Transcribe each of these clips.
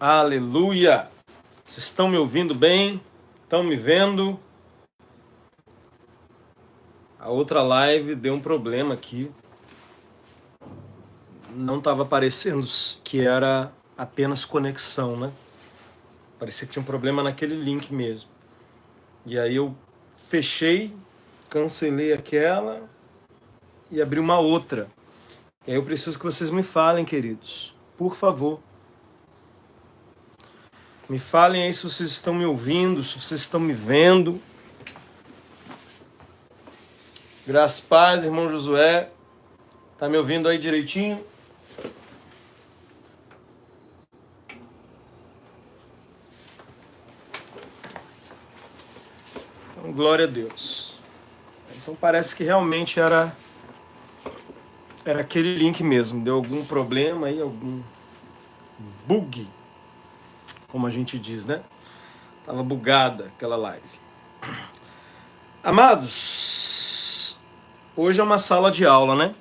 Aleluia! Vocês estão me ouvindo bem? Estão me vendo? A outra live deu um problema aqui. Não estava aparecendo que era apenas conexão, né? Parecia que tinha um problema naquele link mesmo. E aí eu fechei, cancelei aquela e abri uma outra. E aí eu preciso que vocês me falem, queridos. Por favor. Me falem aí se vocês estão me ouvindo, se vocês estão me vendo. Graças a paz, irmão Josué. Tá me ouvindo aí direitinho? Então, glória a Deus. Então parece que realmente era aquele link mesmo. Deu algum problema aí, algum bug, como a gente diz, né? Tava bugada aquela live. Amados, hoje é uma sala de aula, né?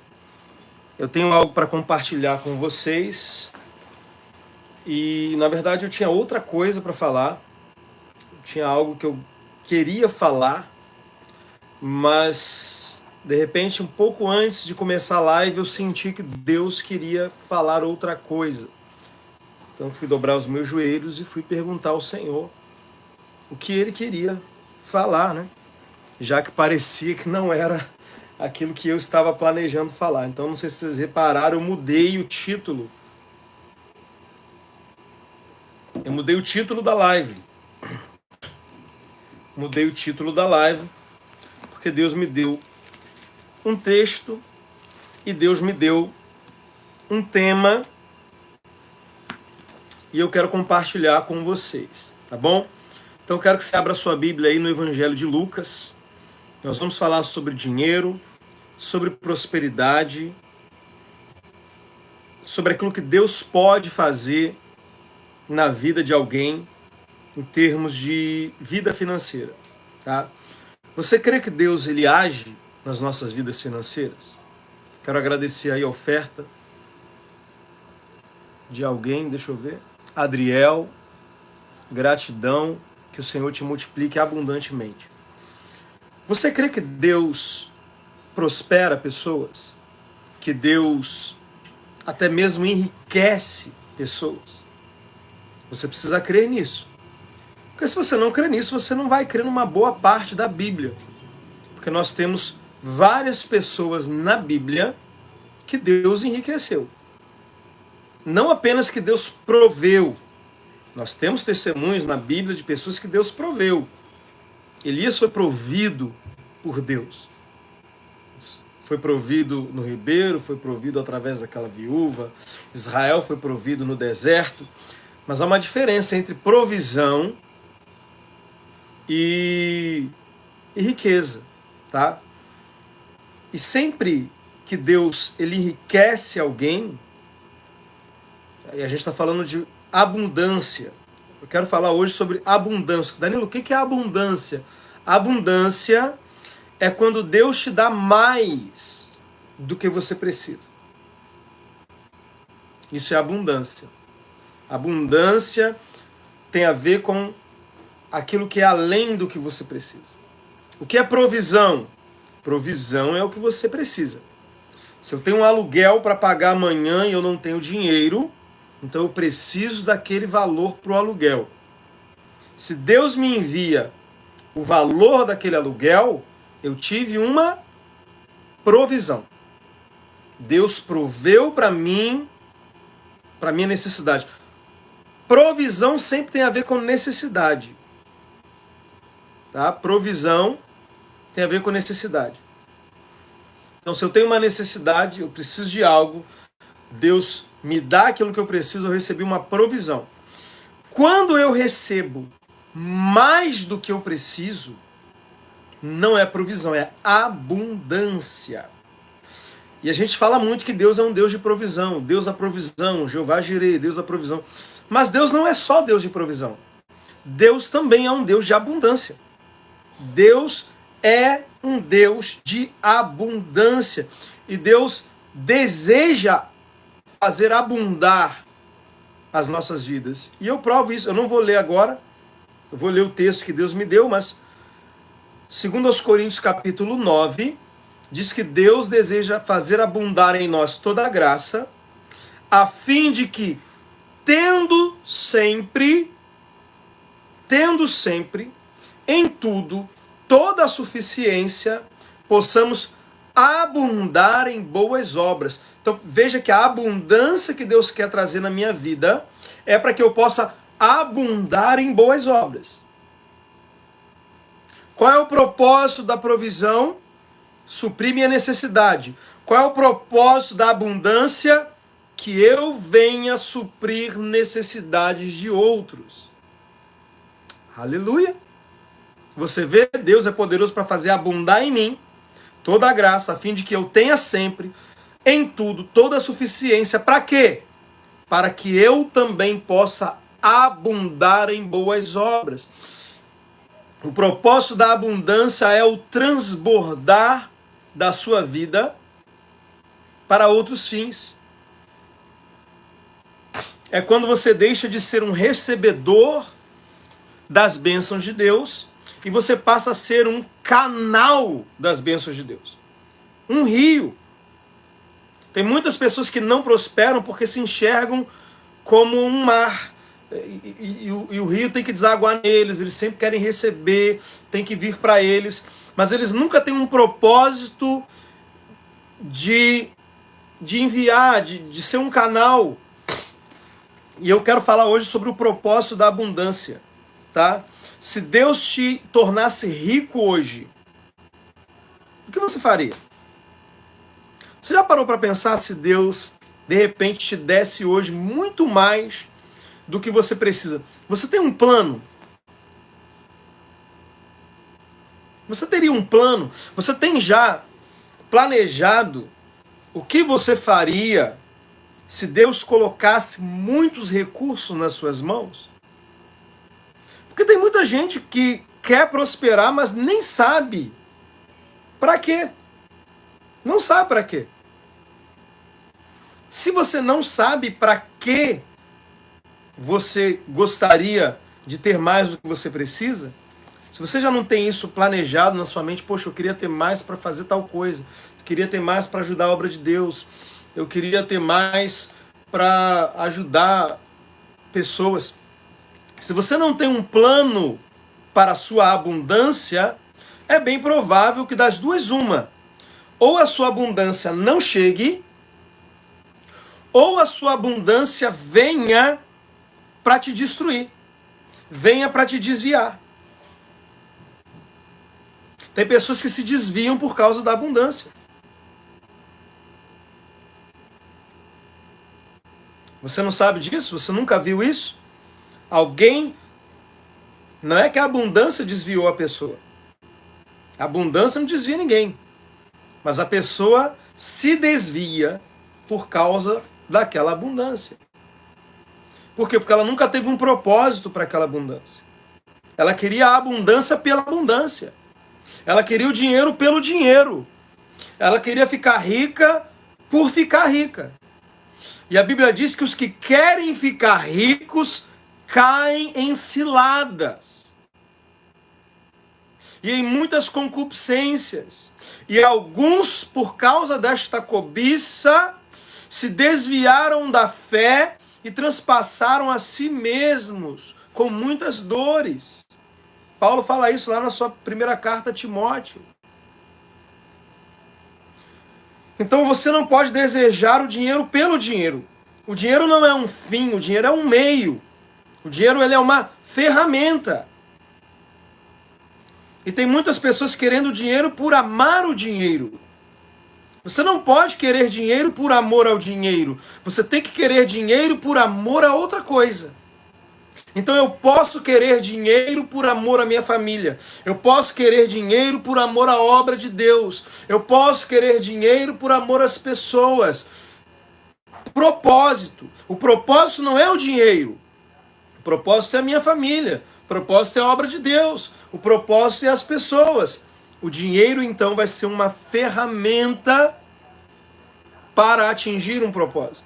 Eu tenho algo para compartilhar com vocês e, na verdade, eu tinha outra coisa para falar. Eu tinha algo que eu queria falar, mas, de repente, um pouco antes de começar a live, eu senti que Deus queria falar outra coisa. Então, fui dobrar os meus joelhos e fui perguntar ao Senhor o que Ele queria falar, né? Já que parecia que não era aquilo que eu estava planejando falar. Então, não sei se vocês repararam, eu mudei o título. Eu mudei o título da live. Mudei o título da live, porque Deus me deu um texto e Deus me deu um tema e eu quero compartilhar com vocês, tá bom? Então, eu quero que você abra a sua Bíblia aí no Evangelho de Lucas. Nós vamos falar sobre dinheiro, sobre prosperidade, sobre aquilo que Deus pode fazer na vida de alguém em termos de vida financeira, tá? Você crê que Deus ele age nas nossas vidas financeiras? Quero agradecer aí a oferta de alguém, deixa eu ver. Adriel, gratidão, que o Senhor te multiplique abundantemente. Você crê que Deus prospera pessoas? Que Deus até mesmo enriquece pessoas? Você precisa crer nisso. Porque se você não crer nisso, você não vai crer numa boa parte da Bíblia. Porque nós temos várias pessoas na Bíblia que Deus enriqueceu. Não apenas que Deus proveu. Nós temos testemunhos na Bíblia de pessoas que Deus proveu. Elias foi provido por Deus. Foi provido no ribeiro, foi provido através daquela viúva. Israel foi provido no deserto. Mas há uma diferença entre provisão e riqueza, tá? E sempre que Deus ele enriquece alguém, e a gente está falando de abundância. Eu quero falar hoje sobre abundância. Danilo, o que é abundância? Abundância é quando Deus te dá mais do que você precisa. Isso é abundância. Abundância tem a ver com aquilo que é além do que você precisa. O que é provisão? Provisão é o que você precisa. Se eu tenho um aluguel para pagar amanhã e eu não tenho dinheiro, então eu preciso daquele valor para o aluguel. Se Deus me envia o valor daquele aluguel, eu tive uma provisão. Deus proveu para mim, para minha necessidade. Provisão sempre tem a ver com necessidade. Tá? Provisão tem a ver com necessidade. Então, se eu tenho uma necessidade, eu preciso de algo, Deus me dá aquilo que eu preciso, eu recebi uma provisão. Quando eu recebo mais do que eu preciso, não é provisão, é abundância. E a gente fala muito que Deus é um Deus de provisão, Deus da provisão, Jeová Jireh, Deus da provisão. Mas Deus não é só Deus de provisão. Deus também é um Deus de abundância. Deus é um Deus de abundância. E Deus deseja fazer abundar as nossas vidas. E eu provo isso, eu não vou ler agora, eu vou ler o texto que Deus me deu, mas 2 Coríntios capítulo 9, diz que Deus deseja fazer abundar em nós toda a graça, a fim de que, tendo sempre, em tudo, toda a suficiência, possamos abundar em boas obras. Então veja que a abundância que Deus quer trazer na minha vida é para que eu possa abundar em boas obras. Qual é o propósito da provisão? Suprir minha necessidade. Qual é o propósito da abundância? Que eu venha suprir necessidades de outros. Aleluia! Você vê, Deus é poderoso para fazer abundar em mim toda a graça, a fim de que eu tenha sempre, em tudo, toda a suficiência. Para quê? Para que eu também possa abundar em boas obras. O propósito da abundância é o transbordar da sua vida para outros fins. É quando você deixa de ser um recebedor das bênçãos de Deus e você passa a ser um canal das bênçãos de Deus. Um rio. Tem muitas pessoas que não prosperam porque se enxergam como um mar. E o rio tem que desaguar neles, eles sempre querem receber, tem que vir para eles. Mas eles nunca têm um propósito de enviar, de ser um canal. E eu quero falar hoje sobre o propósito da abundância. Tá? Se Deus te tornasse rico hoje, o que você faria? Você já parou para pensar se Deus, de repente, te desse hoje muito mais do que você precisa? Você tem um plano? Você teria um plano? Você tem já planejado o que você faria se Deus colocasse muitos recursos nas suas mãos? Porque tem muita gente que quer prosperar, mas nem sabe para quê. Não sabe para quê. Se você não sabe para que você gostaria de ter mais do que você precisa, se você já não tem isso planejado na sua mente, poxa, eu queria ter mais para fazer tal coisa, eu queria ter mais para ajudar a obra de Deus, eu queria ter mais para ajudar pessoas. Se você não tem um plano para a sua abundância, é bem provável que das duas uma. Ou a sua abundância não chegue, ou a sua abundância venha para te destruir, venha para te desviar. Tem pessoas que se desviam por causa da abundância. Você não sabe disso? Você nunca viu isso? Alguém... Não é que a abundância desviou a pessoa. A abundância não desvia ninguém. Mas a pessoa se desvia por causa daquela abundância. Por quê? Porque ela nunca teve um propósito para aquela abundância. Ela queria a abundância pela abundância. Ela queria o dinheiro pelo dinheiro. Ela queria ficar rica por ficar rica. E a Bíblia diz que os que querem ficar ricos caem em ciladas. E em muitas concupiscências. E alguns, por causa desta cobiça, se desviaram da fé e transpassaram a si mesmos com muitas dores. Paulo fala isso lá na sua primeira carta a Timóteo. Então você não pode desejar o dinheiro pelo dinheiro. O dinheiro não é um fim, o dinheiro é um meio. O dinheiro ele é uma ferramenta. E tem muitas pessoas querendo dinheiro por amar o dinheiro. Você não pode querer dinheiro por amor ao dinheiro. Você tem que querer dinheiro por amor a outra coisa. Então eu posso querer dinheiro por amor à minha família. Eu posso querer dinheiro por amor à obra de Deus. Eu posso querer dinheiro por amor às pessoas. Propósito. O propósito não é o dinheiro. O propósito é a minha família. O propósito é a obra de Deus. O propósito é as pessoas. O dinheiro, então, vai ser uma ferramenta para atingir um propósito.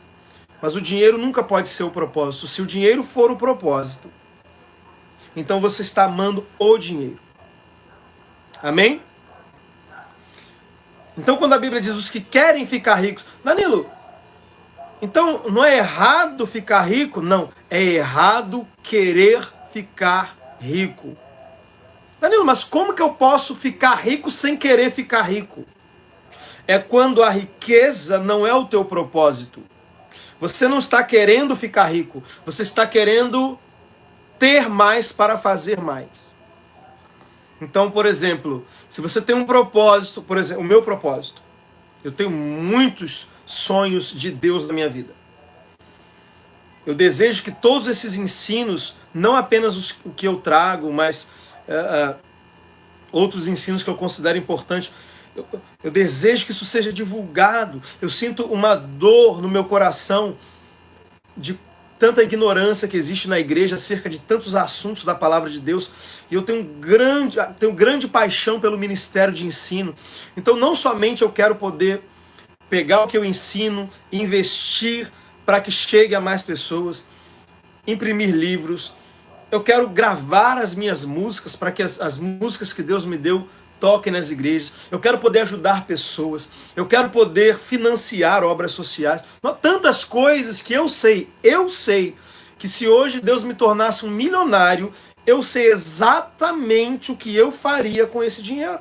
Mas o dinheiro nunca pode ser o propósito. Se o dinheiro for o propósito, então você está amando o dinheiro. Amém? Então quando a Bíblia diz os que querem ficar ricos... Danilo, então não é errado ficar rico? Não, é errado querer ficar rico. Danilo, mas como que eu posso ficar rico sem querer ficar rico? É quando a riqueza não é o teu propósito. Você não está querendo ficar rico, você está querendo ter mais para fazer mais. Então, por exemplo, se você tem um propósito, por exemplo, o meu propósito, eu tenho muitos sonhos de Deus na minha vida. Eu desejo que todos esses ensinos, não apenas o que eu trago, mas outros ensinos que eu considero importantes, eu desejo que isso seja divulgado. Eu sinto uma dor no meu coração de tanta ignorância que existe na igreja acerca de tantos assuntos da palavra de Deus. E eu tenho grande paixão pelo ministério de ensino. Então não somente eu quero poder pegar o que eu ensino, investir para que chegue a mais pessoas, imprimir livros. Eu quero gravar as minhas músicas para que as músicas que Deus me deu toquem nas igrejas. Eu quero poder ajudar pessoas. Eu quero poder financiar obras sociais. Tantas coisas que eu sei que se hoje Deus me tornasse um milionário, eu sei exatamente o que eu faria com esse dinheiro.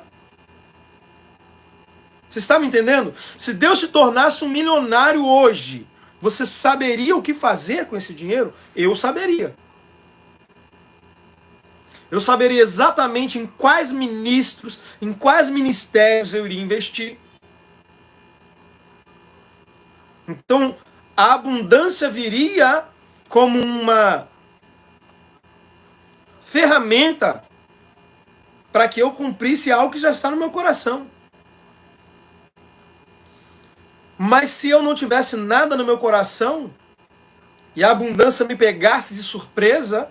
Você está me entendendo? Se Deus te tornasse um milionário hoje, você saberia o que fazer com esse dinheiro? Eu saberia. Eu saberia exatamente em quais ministros, em quais ministérios eu iria investir. Então, a abundância viria como uma ferramenta para que eu cumprisse algo que já está no meu coração. Mas se eu não tivesse nada no meu coração e a abundância me pegasse de surpresa,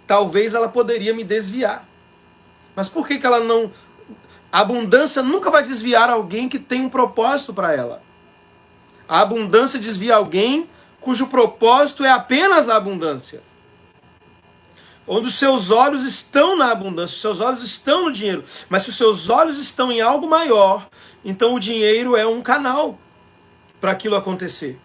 talvez ela poderia me desviar. Mas por que ela não... A abundância nunca vai desviar alguém que tem um propósito para ela. A abundância desvia alguém cujo propósito é apenas a abundância. Onde os seus olhos estão na abundância, os seus olhos estão no dinheiro. Mas se os seus olhos estão em algo maior, então o dinheiro é um canal para aquilo acontecer.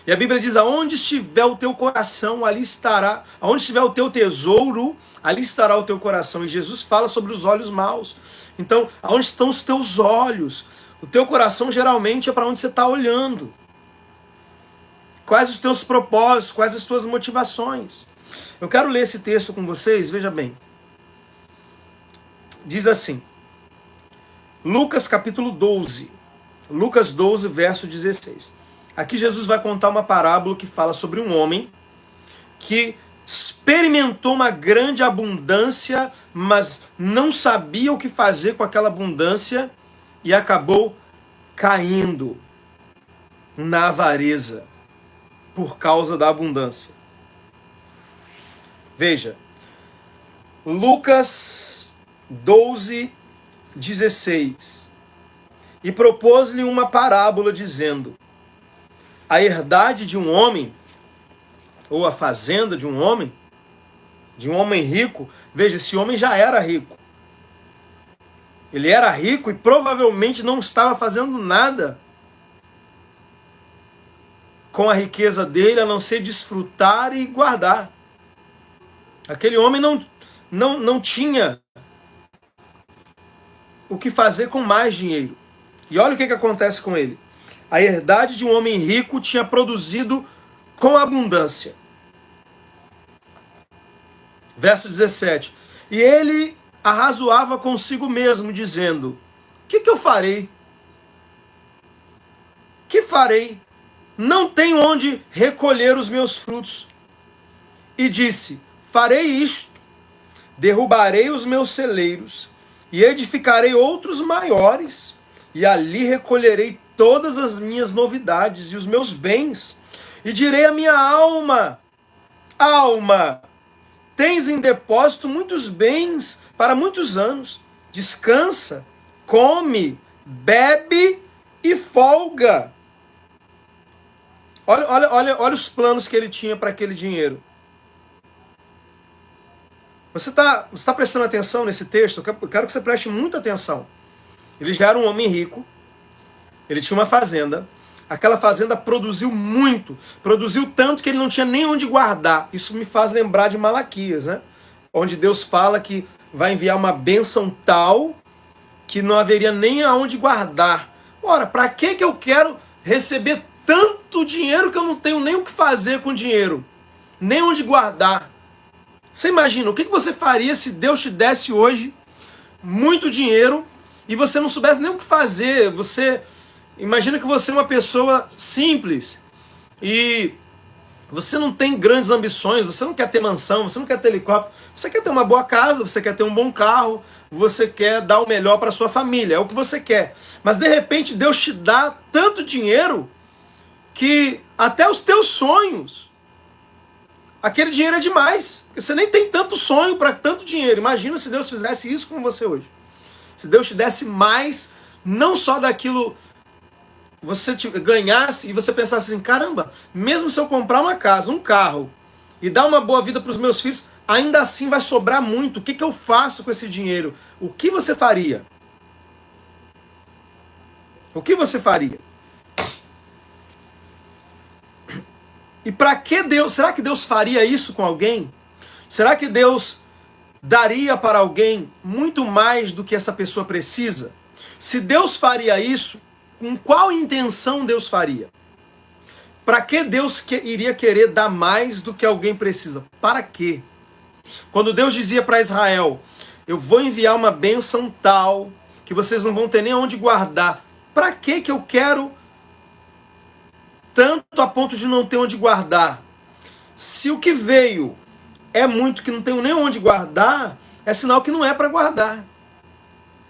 E a Bíblia diz, aonde estiver o teu coração, ali estará. Aonde estiver o teu tesouro, ali estará o teu coração. E Jesus fala sobre os olhos maus. Então, aonde estão os teus olhos? O teu coração geralmente é para onde você está olhando. Quais os teus propósitos, quais as tuas motivações. Eu quero ler esse texto com vocês, veja bem. Diz assim, Lucas capítulo 12. Lucas 12, verso 16. Aqui Jesus vai contar uma parábola que fala sobre um homem que experimentou uma grande abundância, mas não sabia o que fazer com aquela abundância e acabou caindo na avareza por causa da abundância. Veja, Lucas 12, 16. E propôs-lhe uma parábola dizendo, a herdade de um homem, ou a fazenda de um homem rico, veja, esse homem já era rico. Ele era rico e provavelmente não estava fazendo nada com a riqueza dele, a não ser desfrutar e guardar. Aquele homem não tinha o que fazer com mais dinheiro. E olha o que acontece com ele. A herdade de um homem rico tinha produzido com abundância. Verso 17. E ele arrazoava consigo mesmo, dizendo, o que eu farei? Que farei? Não tenho onde recolher os meus frutos. E disse, farei isto, derrubarei os meus celeiros, e edificarei outros maiores, e ali recolherei todas as minhas novidades e os meus bens, e direi à minha alma, alma, tens em depósito muitos bens para muitos anos, descansa, come, bebe e folga. Olha os planos que ele tinha para aquele dinheiro. Você tá prestando atenção nesse texto? Eu quero que você preste muita atenção. Ele já era um homem rico, ele tinha uma fazenda, aquela fazenda produziu muito, produziu tanto que ele não tinha nem onde guardar. Isso me faz lembrar de Malaquias, né? Onde Deus fala que vai enviar uma bênção tal que não haveria nem aonde guardar. Ora, para que eu quero receber tanto dinheiro que eu não tenho nem o que fazer com o dinheiro? Nem onde guardar. Você imagina, o que você faria se Deus te desse hoje muito dinheiro e você não soubesse nem o que fazer? Imagina que você é uma pessoa simples e você não tem grandes ambições, você não quer ter mansão, você não quer ter helicóptero, você quer ter uma boa casa, você quer ter um bom carro, você quer dar o melhor para sua família, é o que você quer. Mas de repente Deus te dá tanto dinheiro que até os teus sonhos, aquele dinheiro é demais. Você nem tem tanto sonho para tanto dinheiro. Imagina se Deus fizesse isso com você hoje. Se Deus te desse mais, não só daquilo você ganhasse e você pensasse assim, caramba, mesmo se eu comprar uma casa, um carro e dar uma boa vida para os meus filhos, ainda assim vai sobrar muito. O que eu faço com esse dinheiro? O que você faria? O que você faria? E para que Deus? Será que Deus faria isso com alguém? Será que Deus daria para alguém muito mais do que essa pessoa precisa? Se Deus faria isso, com qual intenção Deus faria? Para que Deus iria querer dar mais do que alguém precisa? Para quê? Quando Deus dizia para Israel, eu vou enviar uma bênção tal, que vocês não vão ter nem onde guardar. Para que eu quero tanto a ponto de não ter onde guardar? Se o que veio é muito que não tenho nem onde guardar, é sinal que não é para guardar.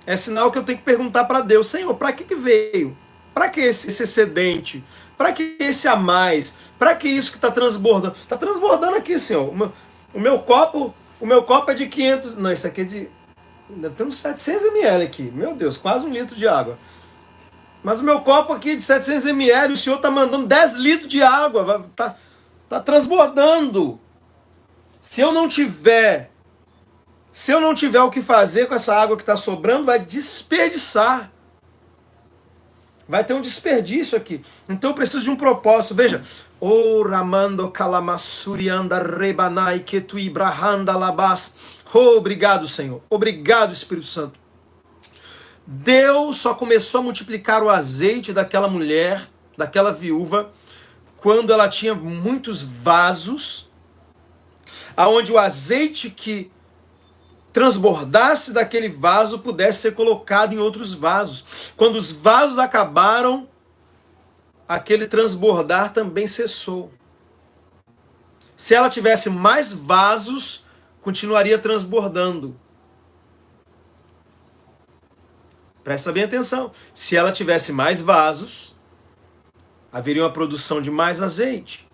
É sinal que eu tenho que perguntar para Deus, Senhor, para que veio? Para que esse excedente? Para que esse a mais? Para que isso que está transbordando? Está transbordando aqui, Senhor. O meu copo é de 500... Não, isso aqui é de... Deve ter uns 700 ml aqui. Meu Deus, quase 1 litro de água. Mas o meu copo aqui é de 700 ml, o Senhor está mandando 10 litros de água. Está transbordando. Se eu não tiver o que fazer com essa água que está sobrando, vai desperdiçar. Vai ter um desperdício aqui. Então eu preciso de um propósito. Veja. O Ramando Kalamassurianda Rebanai Ketui Brahanda Labas. Oh, obrigado, Senhor. Obrigado, Espírito Santo. Deus só começou a multiplicar o azeite daquela mulher, daquela viúva, quando ela tinha muitos vasos, aonde o azeite que transbordasse daquele vaso pudesse ser colocado em outros vasos. Quando os vasos acabaram, aquele transbordar também cessou. Se ela tivesse mais vasos, continuaria transbordando. Presta bem atenção. Se ela tivesse mais vasos, haveria uma produção de mais azeite.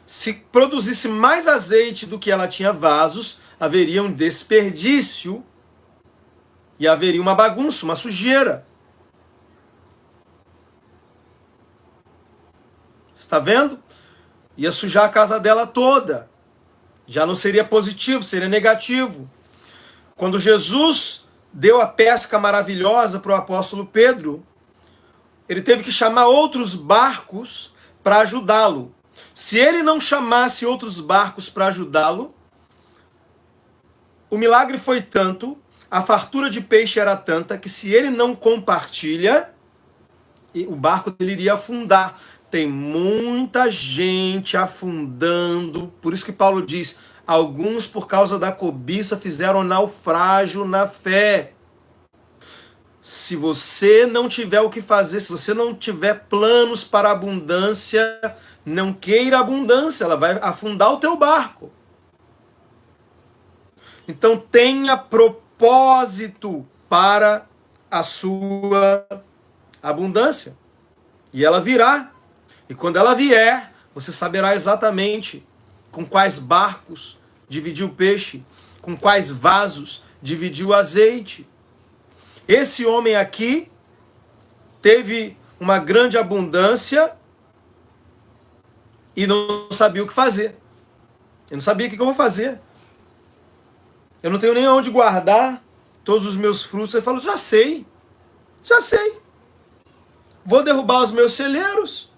Se produzisse mais azeite do que ela tinha vasos, haveria um desperdício e haveria uma bagunça, uma sujeira. Está vendo? Ia sujar a casa dela toda. Já não seria positivo, seria negativo. Quando Jesus deu a pesca maravilhosa para o apóstolo Pedro, ele teve que chamar outros barcos para ajudá-lo. Se ele não chamasse outros barcos para ajudá-lo, o milagre foi tanto, a fartura de peixe era tanta, que se ele não compartilha, o barco dele iria afundar. Tem muita gente afundando, por isso que Paulo diz, alguns por causa da cobiça fizeram naufrágio na fé. Se você não tiver o que fazer, se você não tiver planos para a abundância, não queira abundância, ela vai afundar o teu barco. Então tenha propósito para a sua abundância. E ela virá. E quando ela vier, você saberá exatamente com quais barcos dividir o peixe, com quais vasos dividir o azeite. Esse homem aqui teve uma grande abundância e não sabia o que fazer. Eu não sabia o que eu vou fazer. Eu não tenho nem onde guardar todos os meus frutos. Ele falou, já sei. Vou derrubar os meus celeiros,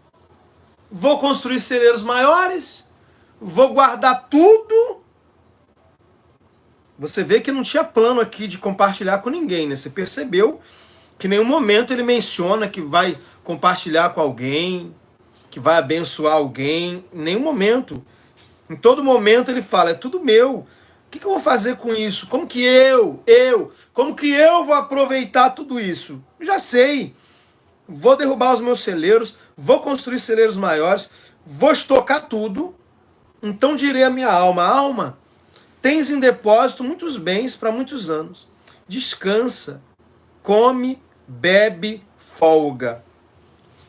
vou construir celeiros maiores, vou guardar tudo. Você vê que não tinha plano aqui de compartilhar com ninguém, né? Você percebeu que em nenhum momento ele menciona que vai compartilhar com alguém, que vai abençoar alguém. Em nenhum momento. Em todo momento ele fala, é tudo meu. O que eu vou fazer com isso? Como que como que eu vou aproveitar tudo isso? Já sei. Vou derrubar os meus celeiros, vou construir celeiros maiores, vou estocar tudo. Então direi à minha alma, alma, tens em depósito muitos bens para muitos anos. Descansa, come, bebe, folga.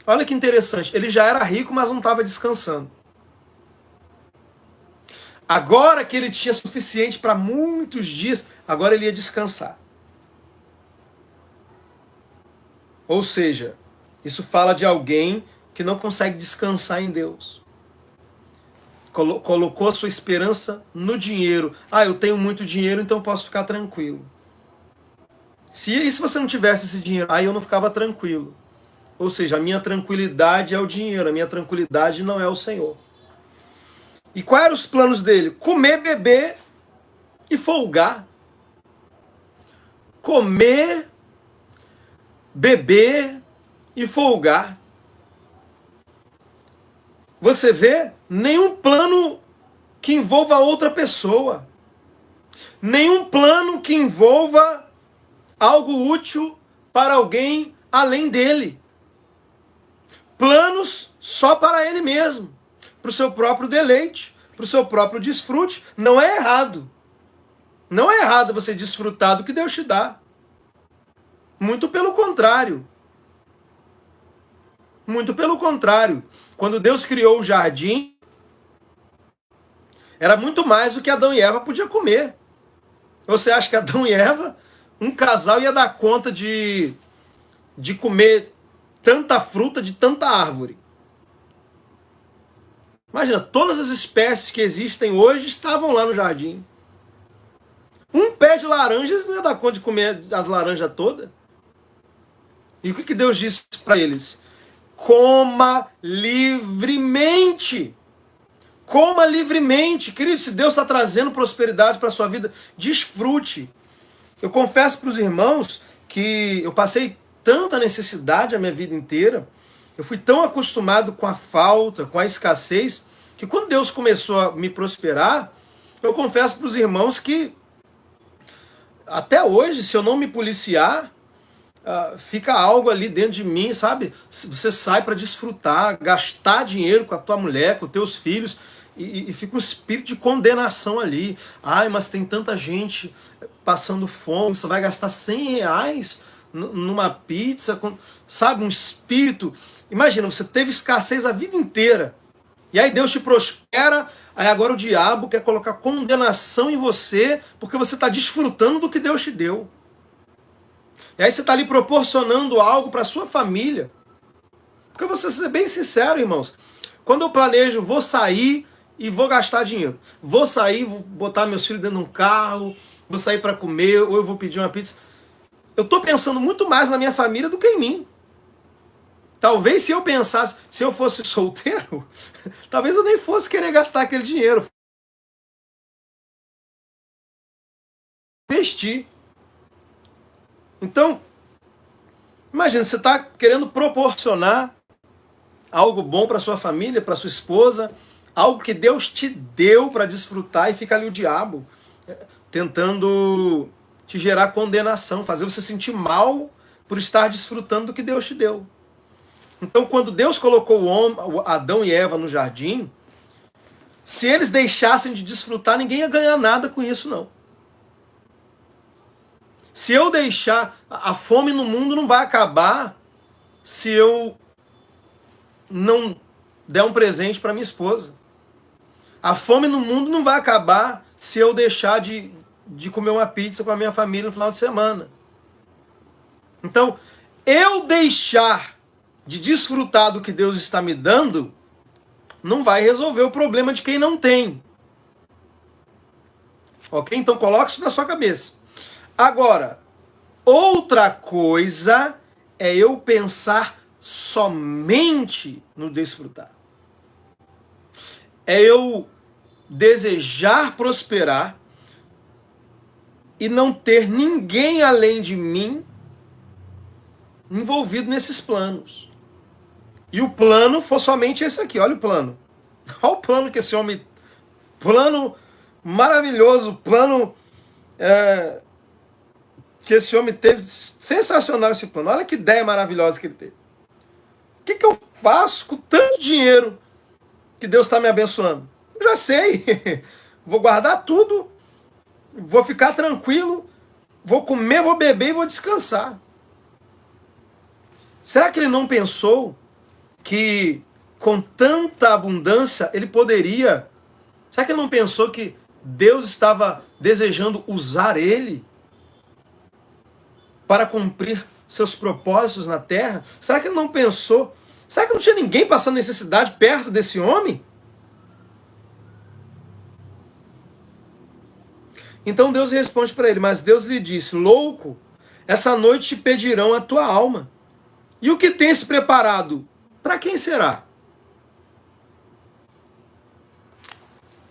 Olha que interessante, ele já era rico, mas não estava descansando. Agora que ele tinha suficiente para muitos dias, agora ele ia descansar. Ou seja, isso fala de alguém que não consegue descansar em Deus. Colocou a sua esperança no dinheiro. Ah, eu tenho muito dinheiro, então eu posso ficar tranquilo. E se você não tivesse esse dinheiro? Aí eu não ficava tranquilo. Ou seja, a minha tranquilidade é o dinheiro, a minha tranquilidade não é o Senhor. E quais eram os planos dele? Comer, beber e folgar. Comer, beber e folgar. Você vê? Nenhum plano que envolva outra pessoa. Nenhum plano que envolva algo útil para alguém além dele. Planos só para ele mesmo. Para o seu próprio deleite, para o seu próprio desfrute. Não é errado. Não é errado você desfrutar do que Deus te dá. Muito pelo contrário. Muito pelo contrário. Quando Deus criou o jardim, era muito mais do que Adão e Eva podiam comer. Você acha que Adão e Eva, um casal, ia dar conta de comer tanta fruta de tanta árvore? Imagina, todas as espécies que existem hoje estavam lá no jardim. Um pé de laranja, eles não iam dar conta de comer as laranjas todas. E o que Deus disse para eles? Coma livremente. Coma livremente. Querido, se Deus está trazendo prosperidade para a sua vida, desfrute. Eu confesso para os irmãos que eu passei tanta necessidade a minha vida inteira, eu fui tão acostumado com a falta, com a escassez, que quando Deus começou a me prosperar, eu confesso para os irmãos que até hoje, se eu não me policiar, fica algo ali dentro de mim, sabe? Você sai para desfrutar, gastar dinheiro com a tua mulher, com os teus filhos, e fica um espírito de condenação ali. Ai, mas tem tanta gente passando fome, você vai gastar R$100 numa pizza, sabe? Um espírito. Imagina, você teve escassez a vida inteira, e aí Deus te prospera, aí agora o diabo quer colocar condenação em você, porque você está desfrutando do que Deus te deu. E aí você está ali proporcionando algo para a sua família. Porque eu vou ser bem sincero, irmãos. Quando eu planejo, vou sair e vou gastar dinheiro. Vou sair, vou botar meus filhos dentro de um carro, vou sair para comer, ou eu vou pedir uma pizza. Eu estou pensando muito mais na minha família do que em mim. Talvez se eu pensasse, se eu fosse solteiro, talvez eu nem fosse querer gastar aquele dinheiro. Investir. Então, imagina, você está querendo proporcionar algo bom para sua família, para sua esposa, algo que Deus te deu para desfrutar, e fica ali o diabo tentando te gerar condenação, fazer você sentir mal por estar desfrutando do que Deus te deu. Então, quando Deus colocou Adão e Eva no jardim, se eles deixassem de desfrutar, ninguém ia ganhar nada com isso, não. Se eu deixar, a fome no mundo não vai acabar se eu não der um presente para minha esposa. A fome no mundo não vai acabar se eu deixar de comer uma pizza com a minha família no final de semana. Então, eu deixar de desfrutar do que Deus está me dando não vai resolver o problema de quem não tem. Ok? Então coloque isso na sua cabeça. Agora, outra coisa é eu pensar somente no desfrutar. É eu desejar prosperar e não ter ninguém além de mim envolvido nesses planos. E o plano for somente esse aqui. Olha o plano. Olha o plano que esse homem... Plano maravilhoso, plano que esse homem teve. Sensacional esse plano. Olha que ideia maravilhosa que ele teve. O que eu faço com tanto dinheiro que Deus está me abençoando? Eu já sei. Vou guardar tudo, vou ficar tranquilo, vou comer, vou beber e vou descansar. Será que ele não pensou que com tanta abundância ele poderia... Será que ele não pensou que Deus estava desejando usar ele para cumprir seus propósitos na terra? Será que ele não pensou? Será que não tinha ninguém passando necessidade perto desse homem? Então Deus responde para ele, mas Deus lhe disse, louco, essa noite te pedirão a tua alma. E o que tens preparado, para quem será?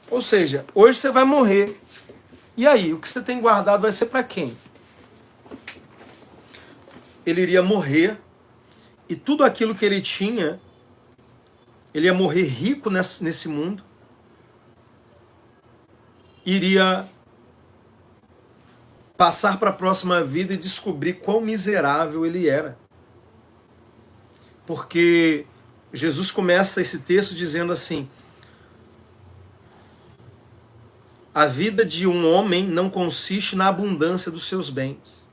Ou seja, hoje você vai morrer. E aí, o que você tem guardado vai ser para quem? Ele iria morrer e tudo aquilo que ele tinha, ele ia morrer rico nesse mundo, iria passar para a próxima vida e descobrir quão miserável ele era. Porque Jesus começa esse texto dizendo assim, a vida de um homem não consiste na abundância dos seus bens.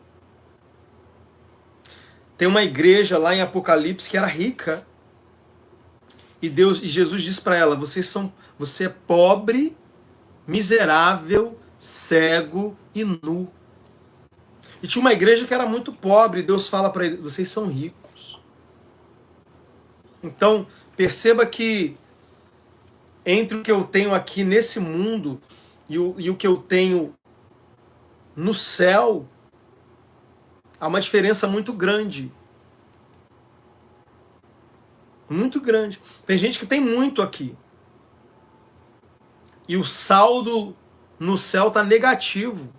Tem uma igreja lá em Apocalipse que era rica. E Jesus diz para ela, você é pobre, miserável, cego e nu. E tinha uma igreja que era muito pobre, e Deus fala para ele, vocês são ricos. Então, perceba que entre o que eu tenho aqui nesse mundo e o que eu tenho no céu, há uma diferença muito grande. Muito grande. Tem gente que tem muito aqui. E o saldo no céu está negativo.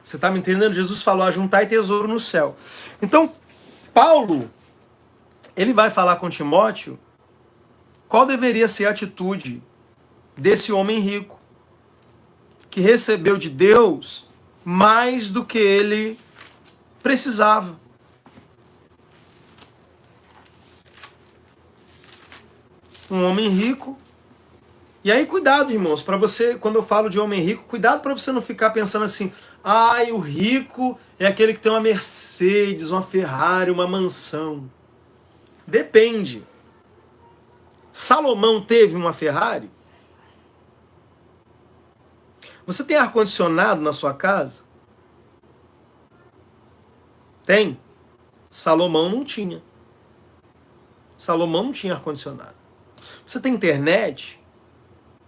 Você está me entendendo? Jesus falou, ajuntai tesouro no céu. Então, Paulo, ele vai falar com Timóteo qual deveria ser a atitude desse homem rico, que recebeu de Deus mais do que ele precisava. Um homem rico. E aí, cuidado, irmãos, para você, quando eu falo de homem rico, cuidado para você não ficar pensando assim, o rico é aquele que tem uma Mercedes, uma Ferrari, uma mansão. Depende. Salomão teve uma Ferrari? Você tem ar-condicionado na sua casa? Tem? Salomão não tinha. Salomão não tinha ar-condicionado. Você tem internet?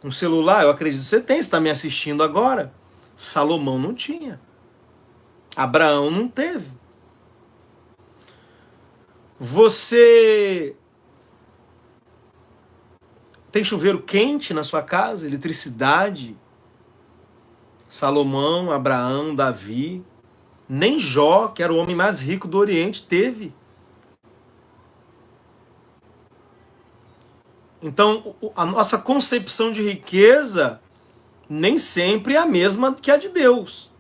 Um celular? Eu acredito que você tem, você está me assistindo agora. Salomão não tinha. Abraão não teve. Você tem chuveiro quente na sua casa? Eletricidade? Salomão, Abraão, Davi. Nem Jó, que era o homem mais rico do Oriente, teve. Então, a nossa concepção de riqueza nem sempre é a mesma que a de Deus.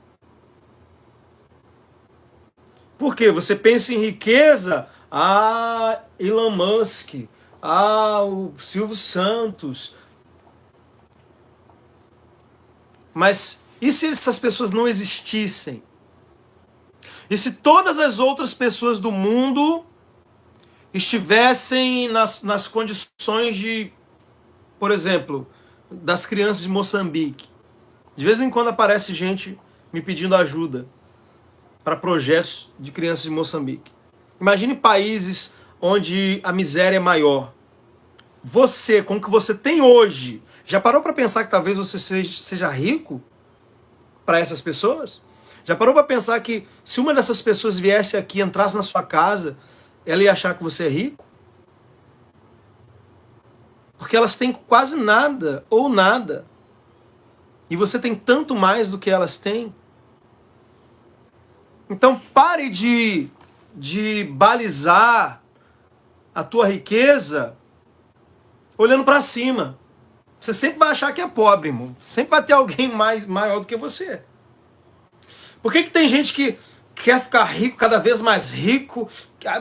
Por quê? Você pensa em riqueza, Elon Musk, o Silvio Santos. Mas e se essas pessoas não existissem? E se todas as outras pessoas do mundo estivessem nas condições de, por exemplo, das crianças de Moçambique? De vez em quando aparece gente me pedindo ajuda para projetos de crianças de Moçambique. Imagine países onde a miséria é maior. Você, com o que você tem hoje, já parou para pensar que talvez você seja rico para essas pessoas? Já parou para pensar que se uma dessas pessoas viesse aqui, entrasse na sua casa, ela ia achar que você é rico? Porque elas têm quase nada ou nada. E você tem tanto mais do que elas têm. Então pare de balizar a tua riqueza olhando para cima. Você sempre vai achar que é pobre, irmão. Sempre vai ter alguém maior do que você. Por que tem gente que quer ficar rico, cada vez mais rico,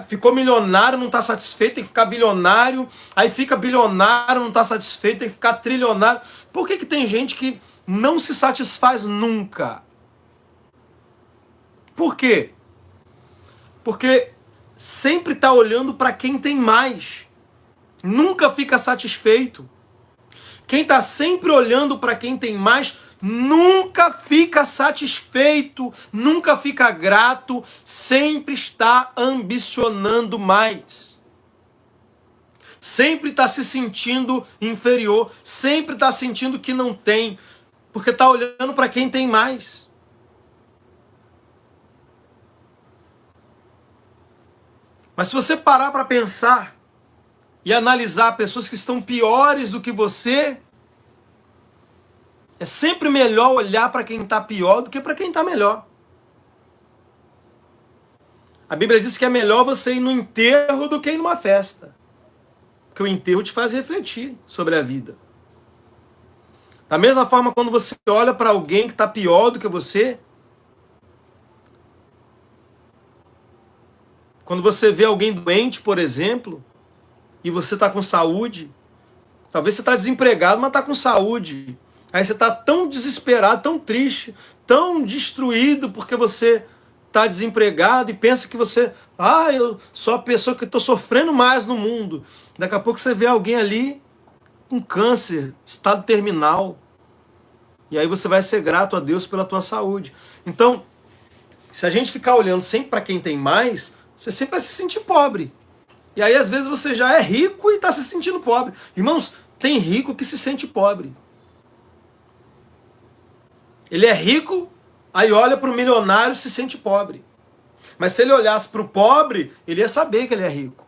ficou milionário, não está satisfeito, tem que ficar bilionário, aí fica bilionário, não está satisfeito, tem que ficar trilionário? Por que tem gente que não se satisfaz nunca? Por quê? Porque sempre está olhando para quem tem mais. Nunca fica satisfeito. Quem está sempre olhando para quem tem mais, nunca fica satisfeito, nunca fica grato, sempre está ambicionando mais. Sempre está se sentindo inferior, sempre está sentindo que não tem, porque está olhando para quem tem mais. Mas se você parar para pensar e analisar pessoas que estão piores do que você, é sempre melhor olhar para quem está pior do que para quem está melhor. A Bíblia diz que é melhor você ir no enterro do que ir numa festa. Porque o enterro te faz refletir sobre a vida. Da mesma forma, quando você olha para alguém que está pior do que você, quando você vê alguém doente, por exemplo, e você está com saúde, talvez você está desempregado, mas está com saúde. Aí você está tão desesperado, tão triste, tão destruído porque você está desempregado e pensa que você, eu sou a pessoa que estou sofrendo mais no mundo. Daqui a pouco você vê alguém ali com câncer, estado terminal. E aí você vai ser grato a Deus pela tua saúde. Então, se a gente ficar olhando sempre para quem tem mais, você sempre vai se sentir pobre. E aí, às vezes, você já é rico e está se sentindo pobre. Irmãos, tem rico que se sente pobre. Ele é rico, aí olha para o milionário e se sente pobre. Mas se ele olhasse para o pobre, ele ia saber que ele é rico.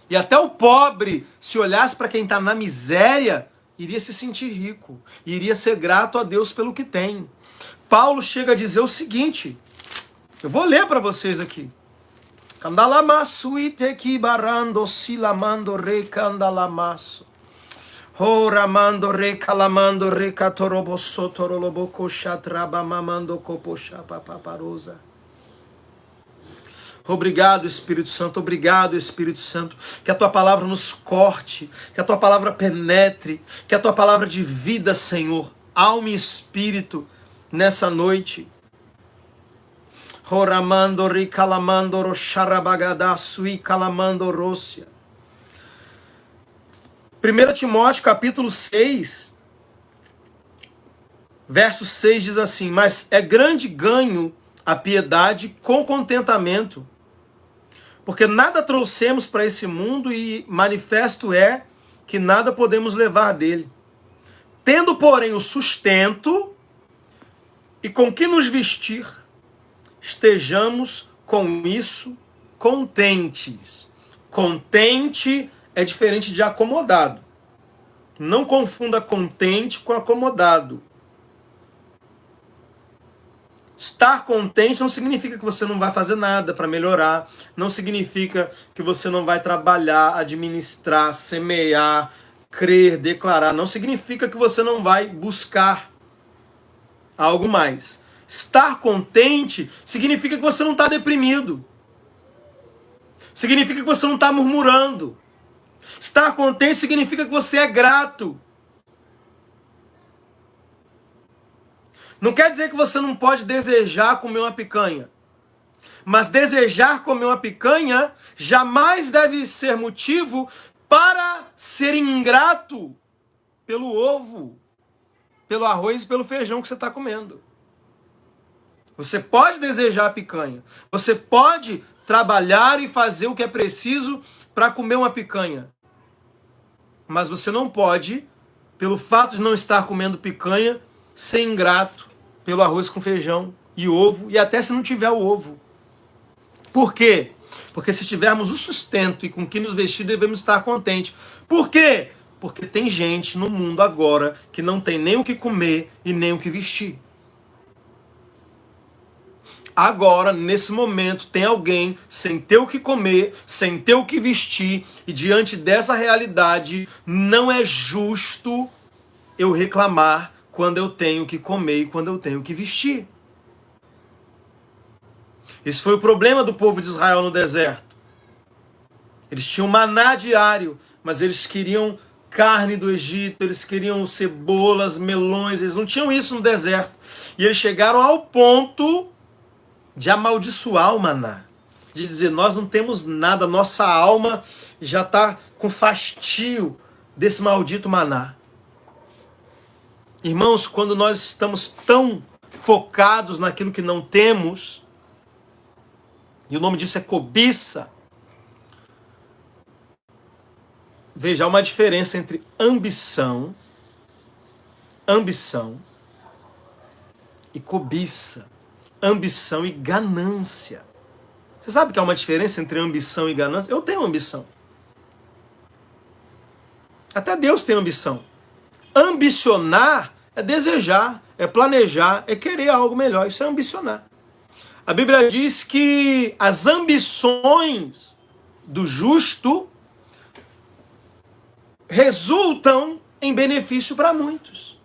E até o pobre, se olhasse para quem está na miséria, iria se sentir rico. Iria ser grato a Deus pelo que tem. Paulo chega a dizer o seguinte, eu vou ler para vocês aqui. Candalamasu iteki barando silamando recandalamasu. Ramando recalamando recatorobosso toroloboco chatraba mamando copochapa paparosa. Obrigado, Espírito Santo, obrigado, Espírito Santo, que a tua palavra nos corte, que a tua palavra penetre, que a tua palavra de vida, Senhor, alma e espírito, nessa noite. Ramando recalamando roxarabagada sui calamando rócia. 1 Timóteo capítulo 6, verso 6 diz assim, mas é grande ganho a piedade com contentamento, porque nada trouxemos para esse mundo e manifesto é que nada podemos levar dele. Tendo, porém, o sustento e com que nos vestir, estejamos com isso contentes. Contente é diferente de acomodado. Não confunda contente com acomodado. Estar contente não significa que você não vai fazer nada para melhorar. Não significa que você não vai trabalhar, administrar, semear, crer, declarar. Não significa que você não vai buscar algo mais. Estar contente significa que você não está deprimido. Significa que você não está murmurando. Estar contente significa que você é grato. Não quer dizer que você não pode desejar comer uma picanha. Mas desejar comer uma picanha jamais deve ser motivo para ser ingrato pelo ovo, pelo arroz e pelo feijão que você está comendo. Você pode desejar a picanha. Você pode trabalhar e fazer o que é preciso para comer uma picanha. Mas você não pode, pelo fato de não estar comendo picanha, ser ingrato pelo arroz com feijão e ovo, e até se não tiver o ovo. Por quê? Porque se tivermos o sustento e com que nos vestir, devemos estar contentes. Por quê? Porque tem gente no mundo agora que não tem nem o que comer e nem o que vestir. Agora, nesse momento, tem alguém sem ter o que comer, sem ter o que vestir, e diante dessa realidade, não é justo eu reclamar quando eu tenho o que comer e quando eu tenho o que vestir. Esse foi o problema do povo de Israel no deserto. Eles tinham maná diário, mas eles queriam carne do Egito, eles queriam cebolas, melões, eles não tinham isso no deserto. E eles chegaram ao ponto de amaldiçoar o maná, de dizer, nós não temos nada, nossa alma já está com fastio desse maldito maná. Irmãos, quando nós estamos tão focados naquilo que não temos, e o nome disso é cobiça, veja, há uma diferença entre ambição e cobiça. Ambição e ganância. Você sabe que há uma diferença entre ambição e ganância? Eu tenho ambição. Até Deus tem ambição. Ambicionar é desejar, é planejar, é querer algo melhor. Isso é ambicionar. A Bíblia diz que as ambições do justo resultam em benefício para muitos.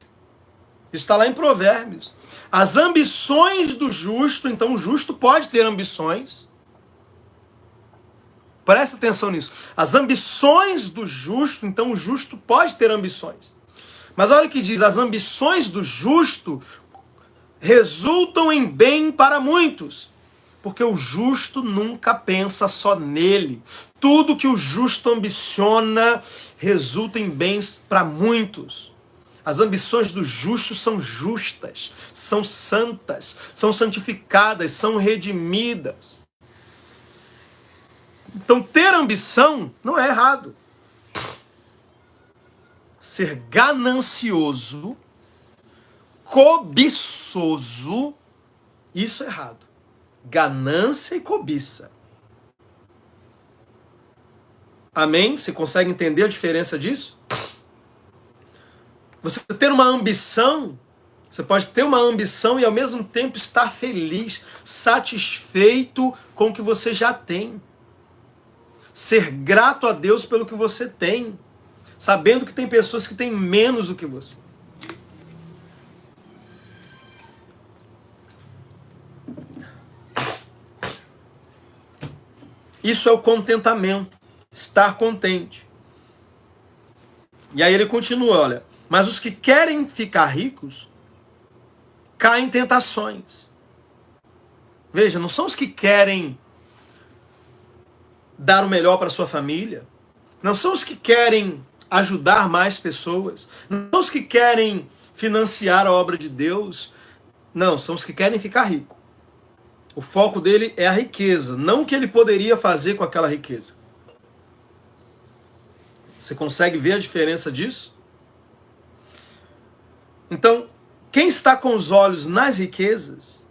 Isso está lá em Provérbios. As ambições do justo, então o justo pode ter ambições. Presta atenção nisso. As ambições do justo, então o justo pode ter ambições. Mas olha o que diz, as ambições do justo resultam em bem para muitos. Porque o justo nunca pensa só nele. Tudo que o justo ambiciona resulta em bens para muitos. As ambições do justo são justas, são santas, são santificadas, são redimidas. Então, ter ambição não é errado. Ser ganancioso, cobiçoso, isso é errado. Ganância e cobiça. Amém? Você consegue entender a diferença disso? Você ter uma ambição, você pode ter uma ambição e ao mesmo tempo estar feliz, satisfeito com o que você já tem. Ser grato a Deus pelo que você tem, sabendo que tem pessoas que têm menos do que você. Isso é o contentamento, estar contente. E aí ele continua, olha, mas os que querem ficar ricos caem em tentações. Veja, não são os que querem dar o melhor para sua família, não são os que querem ajudar mais pessoas, não são os que querem financiar a obra de Deus, não, são os que querem ficar rico. O foco dele é a riqueza, não o que ele poderia fazer com aquela riqueza. Você consegue ver a diferença disso? Então, quem está com os olhos nas riquezas,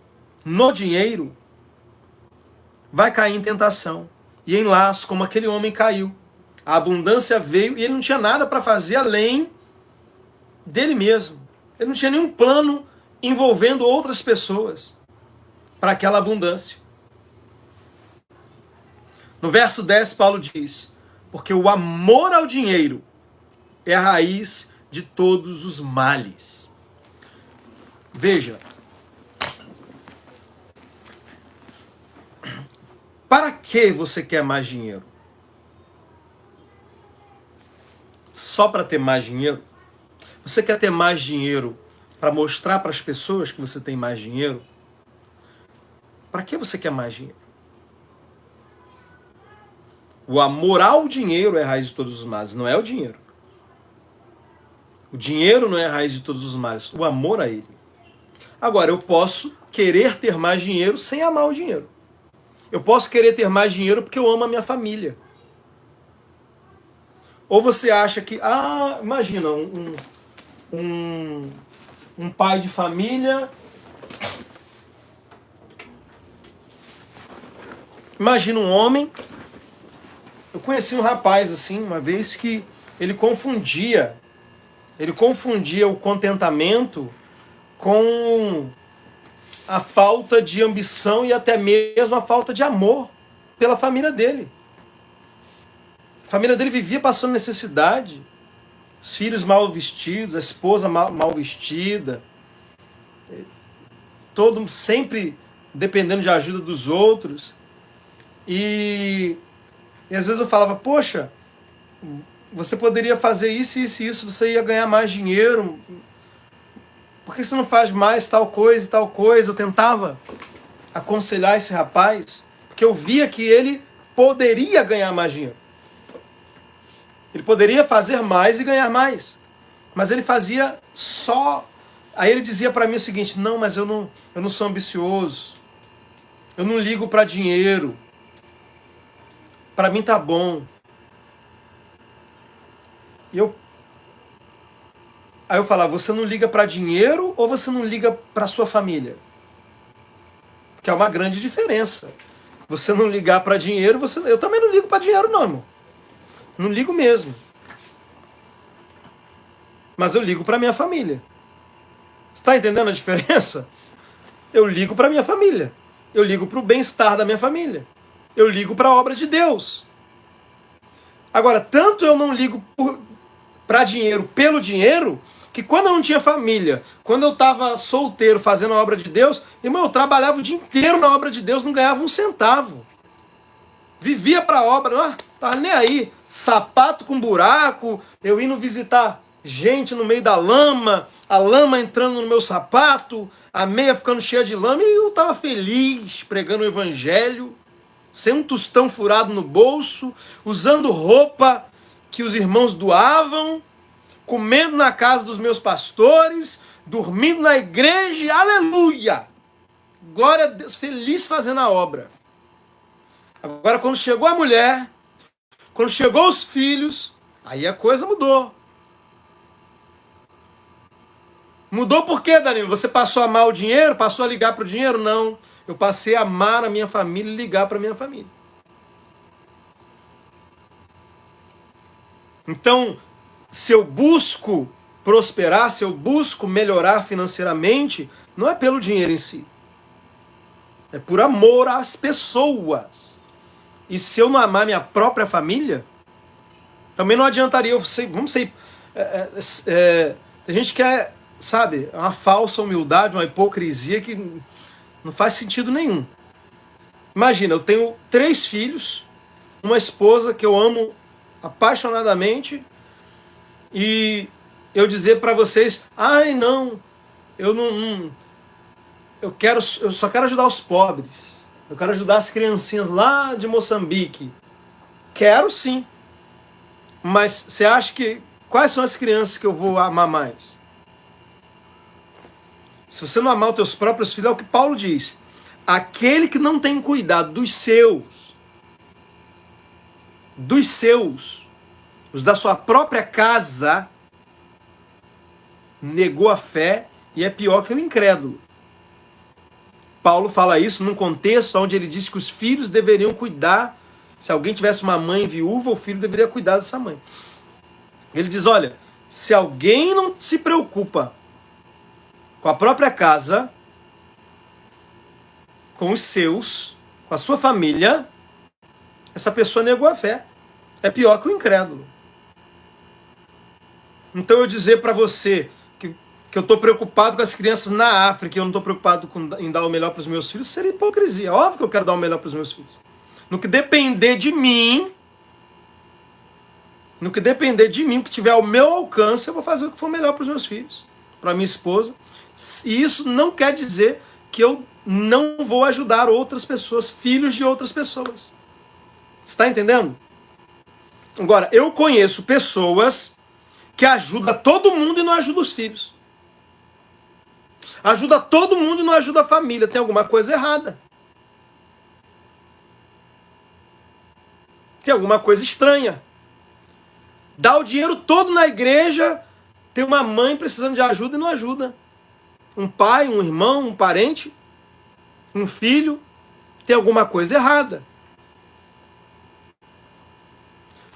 no dinheiro, vai cair em tentação e em laço, como aquele homem caiu. A abundância veio e ele não tinha nada para fazer além dele mesmo. Ele não tinha nenhum plano envolvendo outras pessoas para aquela abundância. No verso 10, Paulo diz, porque o amor ao dinheiro é a raiz de todos os males. Veja, para que você quer mais dinheiro? Só para ter mais dinheiro? Você quer ter mais dinheiro para mostrar para as pessoas que você tem mais dinheiro? Para que você quer mais dinheiro? O amor ao dinheiro é a raiz de todos os males, não é o dinheiro. O dinheiro não é a raiz de todos os males, o amor a ele. Agora, eu posso querer ter mais dinheiro sem amar o dinheiro. Eu posso querer ter mais dinheiro porque eu amo a minha família. Ou você acha que, imagina, um pai de família. Imagina um homem. Eu conheci um rapaz assim, uma vez, que ele confundia o contentamento com a falta de ambição e até mesmo a falta de amor pela família dele. A família dele vivia passando necessidade. Os filhos mal vestidos, a esposa mal vestida. Todo sempre dependendo de ajuda dos outros. E às vezes eu falava, poxa, você poderia fazer isso, isso e isso, você ia ganhar mais dinheiro. Por que você não faz mais tal coisa e tal coisa? Eu tentava aconselhar esse rapaz, porque eu via que ele poderia ganhar mais dinheiro. Ele poderia fazer mais e ganhar mais. Mas ele fazia só... Aí ele dizia para mim o seguinte, não, mas eu não sou ambicioso. Eu não ligo para dinheiro. Para mim tá bom. Aí eu falava, você não liga para dinheiro ou você não liga para sua família? Que é uma grande diferença. Você não ligar para dinheiro, eu também não ligo para dinheiro não, irmão. Não ligo mesmo. Mas eu ligo para minha família. Você está entendendo a diferença? Eu ligo para minha família. Eu ligo para o bem-estar da minha família. Eu ligo para a obra de Deus. Agora, tanto eu não ligo para dinheiro pelo dinheiro, que quando eu não tinha família, quando eu estava solteiro fazendo a obra de Deus, irmão, eu trabalhava o dia inteiro na obra de Deus, não ganhava um centavo. Vivia para a obra, não estava nem aí. Sapato com buraco, eu indo visitar gente no meio da lama, a lama entrando no meu sapato, a meia ficando cheia de lama, e eu estava feliz pregando o evangelho, sem um tostão furado no bolso, usando roupa que os irmãos doavam, comendo na casa dos meus pastores, dormindo na igreja, aleluia! Glória a Deus, feliz fazendo a obra. Agora, quando chegou a mulher, quando chegou os filhos, aí a coisa mudou. Mudou por quê, Danilo? Você passou a amar o dinheiro? Passou a ligar para o dinheiro? Não. Eu passei a amar a minha família e ligar para a minha família. Então, se eu busco prosperar, se eu busco melhorar financeiramente, não é pelo dinheiro em si. É por amor às pessoas. E se eu não amar minha própria família, também não adiantaria eu ser... Vamos ser... tem gente que é, sabe, uma falsa humildade, uma hipocrisia que não faz sentido nenhum. Imagina, eu tenho 3 filhos, uma esposa que eu amo apaixonadamente, e eu dizer para vocês, ai não, eu só quero ajudar os pobres, eu quero ajudar as criancinhas lá de Moçambique. Quero sim, mas você acha que quais são as crianças que eu vou amar mais? Se você não amar os teus próprios filhos, é o que Paulo diz, aquele que não tem cuidado dos seus, os da sua própria casa, negou a fé e é pior que o incrédulo. Paulo fala isso num contexto onde ele diz que os filhos deveriam cuidar, se alguém tivesse uma mãe viúva, o filho deveria cuidar dessa mãe. Ele diz, olha, se alguém não se preocupa com a própria casa, com os seus, com a sua família, essa pessoa negou a fé. É pior que o incrédulo. Então eu dizer para você que eu estou preocupado com as crianças na África e eu não estou preocupado em dar o melhor para os meus filhos, seria hipocrisia. Óbvio que eu quero dar o melhor para os meus filhos. No que depender de mim, o que tiver ao meu alcance, eu vou fazer o que for melhor para os meus filhos, para minha esposa. E isso não quer dizer que eu não vou ajudar outras pessoas, filhos de outras pessoas. Você está entendendo? Agora, eu conheço pessoas que ajudam todo mundo e não ajudam os filhos. Ajuda todo mundo e não ajuda a família. Tem alguma coisa errada. tem alguma coisa estranha. Dá o dinheiro todo na igreja, tem uma mãe precisando de ajuda e não ajuda. Um pai, um irmão, um parente, um filho, tem alguma coisa errada.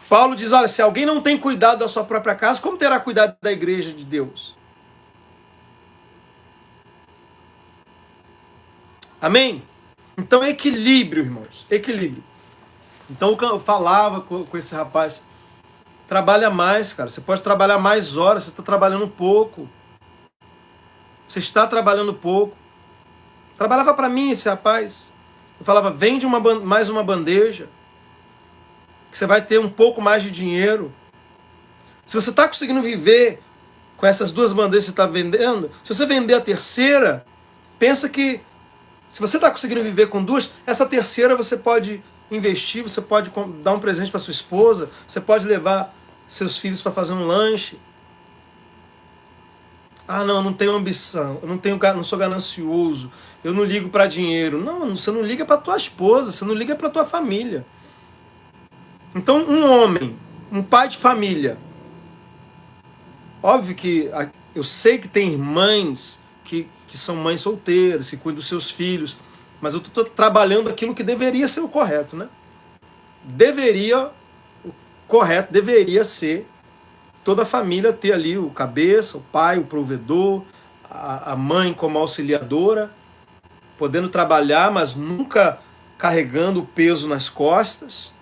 Paulo diz, olha, se alguém não tem cuidado da sua própria casa, como terá cuidado da igreja de Deus? Amém? Então, equilíbrio, irmãos. Equilíbrio. Então, eu falava com esse rapaz, trabalha mais, cara. Você pode trabalhar mais horas, você está trabalhando pouco. Você está trabalhando pouco. Trabalhava para mim esse rapaz. Eu falava, vende mais uma bandeja, que você vai ter um pouco mais de dinheiro. Se você está conseguindo viver com essas duas bandejas que você está vendendo, se você vender a terceira, pensa que se você está conseguindo viver com duas, essa terceira você pode investir, você pode dar um presente para sua esposa, você pode levar seus filhos para fazer um lanche. Ah, não, eu não tenho ambição, não sou ganancioso, eu não ligo para dinheiro. Não, você não liga para tua esposa, você não liga para tua família. Então, um homem, um pai de família, óbvio que eu sei que tem mães que são mães solteiras, que cuidam dos seus filhos, mas eu estou trabalhando aquilo que deveria ser o correto, né? O correto deveria ser toda a família ter ali o cabeça, o pai, o provedor, a mãe como auxiliadora, podendo trabalhar, mas nunca carregando o peso nas costas,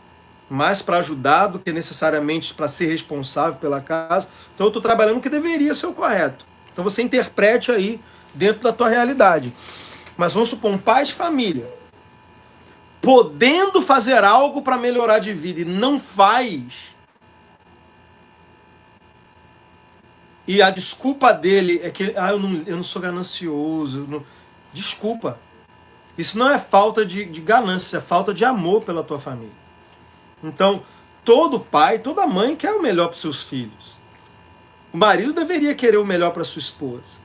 mais para ajudar do que necessariamente para ser responsável pela casa. Então eu estou trabalhando o que deveria ser o correto. Então você interprete aí dentro da tua realidade. Mas vamos supor, um pai de família, podendo fazer algo para melhorar de vida e não faz, e a desculpa dele é que eu não sou ganancioso. Desculpa. Isso não é falta de ganância, é falta de amor pela tua família. Então, todo pai, toda mãe quer o melhor para os seus filhos. O marido deveria querer o melhor para sua esposa.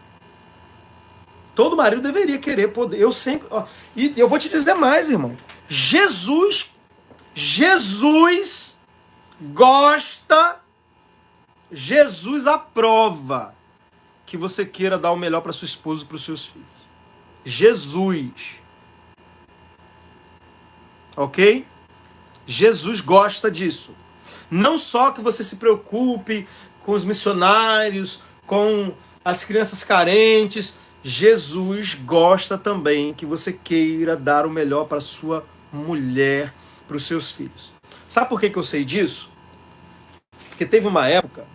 Todo marido deveria querer poder. Eu sempre. E eu vou te dizer mais, irmão. Jesus gosta, Jesus aprova que você queira dar o melhor para sua esposa e para os seus filhos. Jesus. Ok? Jesus gosta disso. Não só que você se preocupe com os missionários, com as crianças carentes. Jesus gosta também que você queira dar o melhor para sua mulher, para os seus filhos. Sabe por que eu sei disso? Porque teve uma época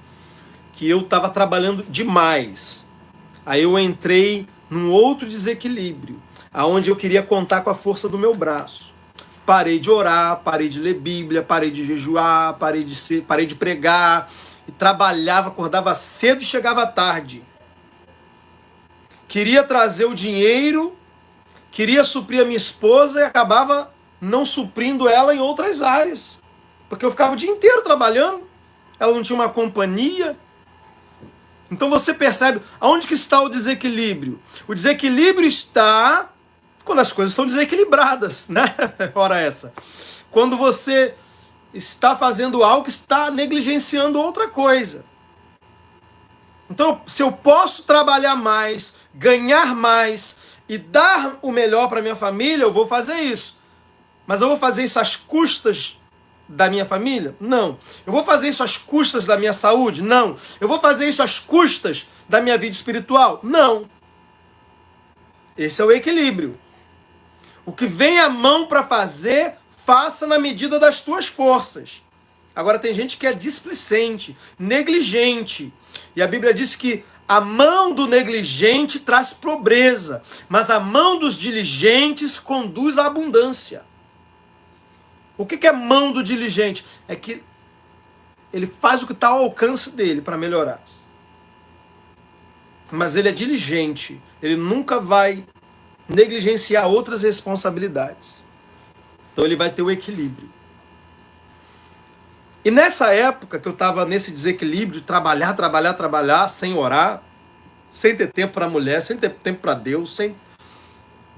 que eu estava trabalhando demais. Aí eu entrei num outro desequilíbrio, aonde eu queria contar com a força do meu braço. Parei de orar, parei de ler Bíblia, parei de jejuar, parei de pregar, e trabalhava, acordava cedo e chegava tarde. Queria trazer o dinheiro, queria suprir a minha esposa e acabava não suprindo ela em outras áreas. Porque eu ficava o dia inteiro trabalhando, ela não tinha uma companhia. Então você percebe aonde que está o desequilíbrio. O desequilíbrio está quando as coisas estão desequilibradas, né? Ora essa. Quando você está fazendo algo que está negligenciando outra coisa. Então, se eu posso trabalhar mais, ganhar mais e dar o melhor para minha família, eu vou fazer isso. Mas eu vou fazer isso às custas da minha família? Não. Eu vou fazer isso às custas da minha saúde? Não. Eu vou fazer isso às custas da minha vida espiritual? Não. Esse é o equilíbrio. O que vem à mão para fazer, faça na medida das tuas forças. Agora tem gente que é displicente, negligente. E a Bíblia diz que a mão do negligente traz pobreza, mas a mão dos diligentes conduz à abundância. O que é mão do diligente? É que ele faz o que está ao alcance dele para melhorar. Mas ele é diligente, ele nunca vai negligenciar outras responsabilidades. Então ele vai ter o equilíbrio. E nessa época que eu estava nesse desequilíbrio de trabalhar, sem orar, sem ter tempo para a mulher, sem ter tempo para Deus,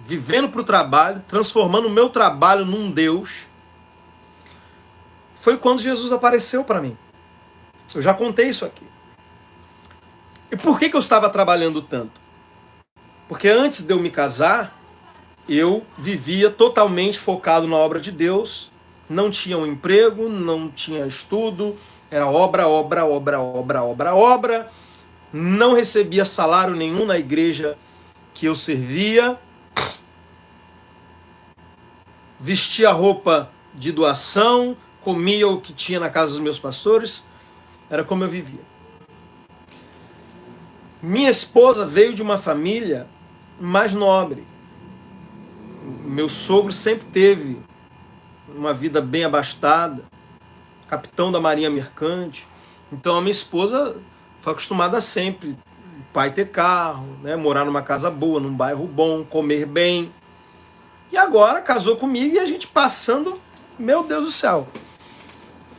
vivendo para o trabalho, transformando o meu trabalho num Deus, foi quando Jesus apareceu para mim. Eu já contei isso aqui. E por que eu estava trabalhando tanto? Porque antes de eu me casar, eu vivia totalmente focado na obra de Deus, não tinha um emprego, não tinha estudo, era obra, obra, obra, obra, obra, obra, não recebia salário nenhum na igreja que eu servia, vestia roupa de doação, comia o que tinha na casa dos meus pastores, era como eu vivia. Minha esposa veio de uma família mais nobre. Meu sogro sempre teve uma vida bem abastada, capitão da Marinha Mercante. Então a minha esposa foi acostumada a sempre, o pai ter carro, né, morar numa casa boa, num bairro bom, comer bem. E agora casou comigo e a gente passando, meu Deus do céu,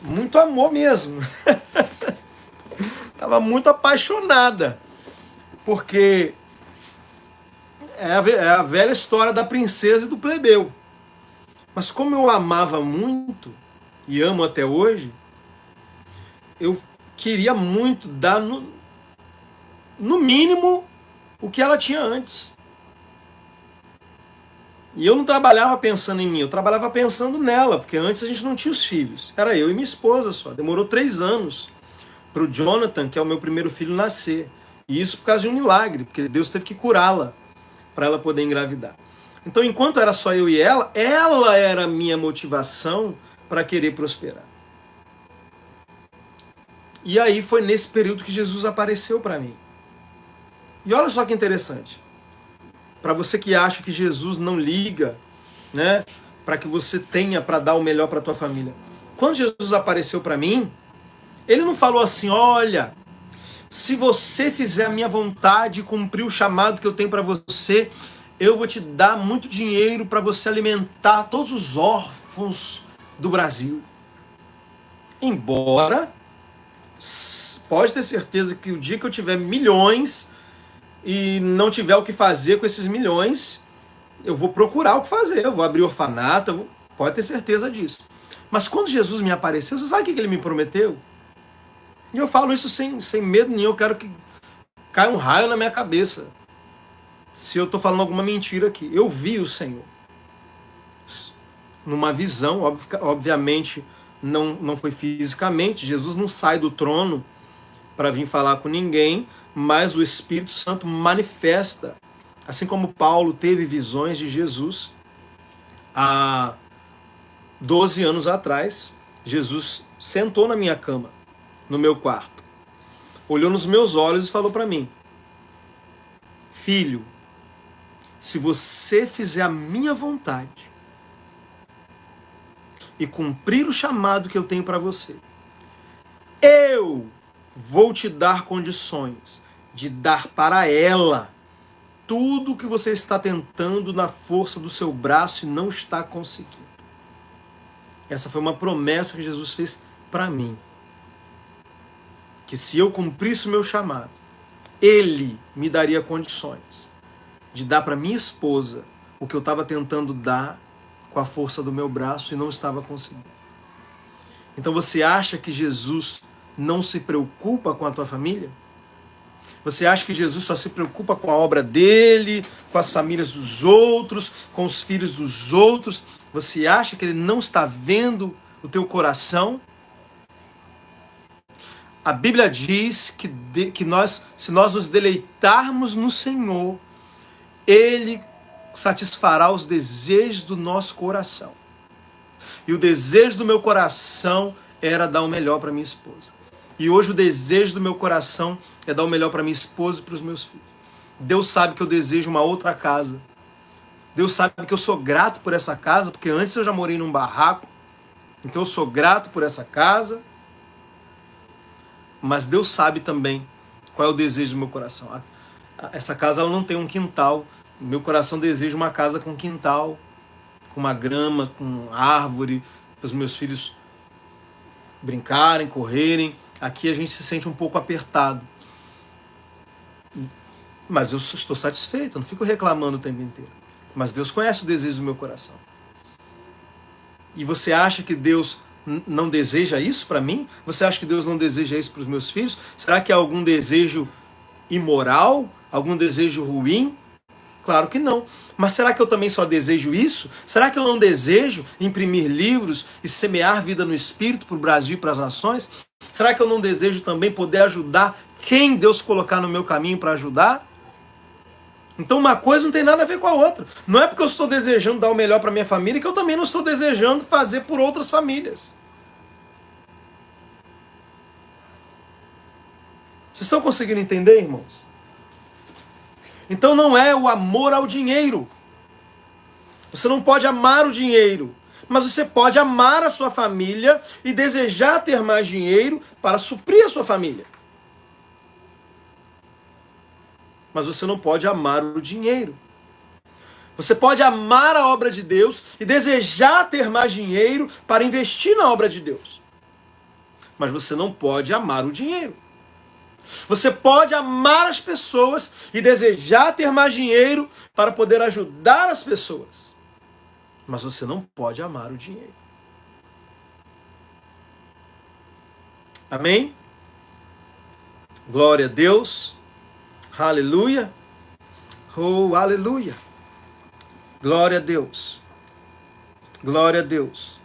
muito amor mesmo. Tava muito apaixonada, porque é a velha história da princesa e do plebeu. Mas como eu amava muito, e amo até hoje, eu queria muito dar, no mínimo, o que ela tinha antes. E eu não trabalhava pensando em mim, eu trabalhava pensando nela, porque antes a gente não tinha os filhos. Era eu e minha esposa só. Demorou 3 anos para o Jonathan, que é o meu primeiro filho, nascer. E isso por causa de um milagre, porque Deus teve que curá-la para ela poder engravidar. Então, enquanto era só eu e ela era a minha motivação para querer prosperar. E aí foi nesse período que Jesus apareceu para mim. E olha só que interessante. Para você que acha que Jesus não liga, né, para que você tenha para dar o melhor para tua família. Quando Jesus apareceu para mim, ele não falou assim: olha, se você fizer a minha vontade e cumprir o chamado que eu tenho para você, eu vou te dar muito dinheiro para você alimentar todos os órfãos do Brasil. Embora, pode ter certeza que o dia que eu tiver milhões e não tiver o que fazer com esses milhões, eu vou procurar o que fazer, eu vou abrir orfanato, pode ter certeza disso. Mas quando Jesus me apareceu, você sabe o que ele me prometeu? E eu falo isso sem medo nenhum, eu quero que caia um raio na minha cabeça se eu estou falando alguma mentira aqui. Eu vi o Senhor numa visão, obviamente não foi fisicamente, Jesus não sai do trono para vir falar com ninguém, mas o Espírito Santo manifesta, assim como Paulo teve visões de Jesus há 12 anos atrás. Jesus sentou na minha cama, no meu quarto, olhou nos meus olhos e falou para mim: filho, se você fizer a minha vontade e cumprir o chamado que eu tenho para você, eu vou te dar condições de dar para ela tudo o que você está tentando na força do seu braço e não está conseguindo. Essa foi uma promessa que Jesus fez para mim. Que se eu cumprisse o meu chamado, ele me daria condições de dar para minha esposa o que eu estava tentando dar com a força do meu braço e não estava conseguindo. Então você acha que Jesus não se preocupa com a tua família? Você acha que Jesus só se preocupa com a obra dele, com as famílias dos outros, com os filhos dos outros? Você acha que ele não está vendo o teu coração? A Bíblia diz que se nós nos deleitarmos no Senhor, ele satisfará os desejos do nosso coração. E o desejo do meu coração era dar o melhor para minha esposa. E hoje o desejo do meu coração é dar o melhor para minha esposa e para os meus filhos. Deus sabe que eu desejo uma outra casa. Deus sabe que eu sou grato por essa casa, porque antes eu já morei num barraco. Então eu sou grato por essa casa. Mas Deus sabe também qual é o desejo do meu coração. Essa casa ela não tem um quintal. Meu coração deseja uma casa com quintal, com uma grama, com árvore, para os meus filhos brincarem, correrem. Aqui a gente se sente um pouco apertado. Mas eu estou satisfeito, eu não fico reclamando o tempo inteiro. Mas Deus conhece o desejo do meu coração. E você acha que Deus não deseja isso para mim? Você acha que Deus não deseja isso para os meus filhos? Será que há algum desejo imoral? Algum desejo ruim? Claro que não. Mas será que eu também só desejo isso? Será que eu não desejo imprimir livros e semear vida no Espírito para o Brasil e para as nações? Será que eu não desejo também poder ajudar quem Deus colocar no meu caminho para ajudar? Então uma coisa não tem nada a ver com a outra. Não é porque eu estou desejando dar o melhor para minha família que eu também não estou desejando fazer por outras famílias. Vocês estão conseguindo entender, irmãos? Então não é o amor ao dinheiro. Você não pode amar o dinheiro, mas você pode amar a sua família e desejar ter mais dinheiro para suprir a sua família. Mas você não pode amar o dinheiro. Você pode amar a obra de Deus e desejar ter mais dinheiro para investir na obra de Deus. Mas você não pode amar o dinheiro. Você pode amar as pessoas e desejar ter mais dinheiro para poder ajudar as pessoas. Mas você não pode amar o dinheiro. Amém? Glória a Deus. Aleluia. Oh, aleluia. Glória a Deus. Glória a Deus.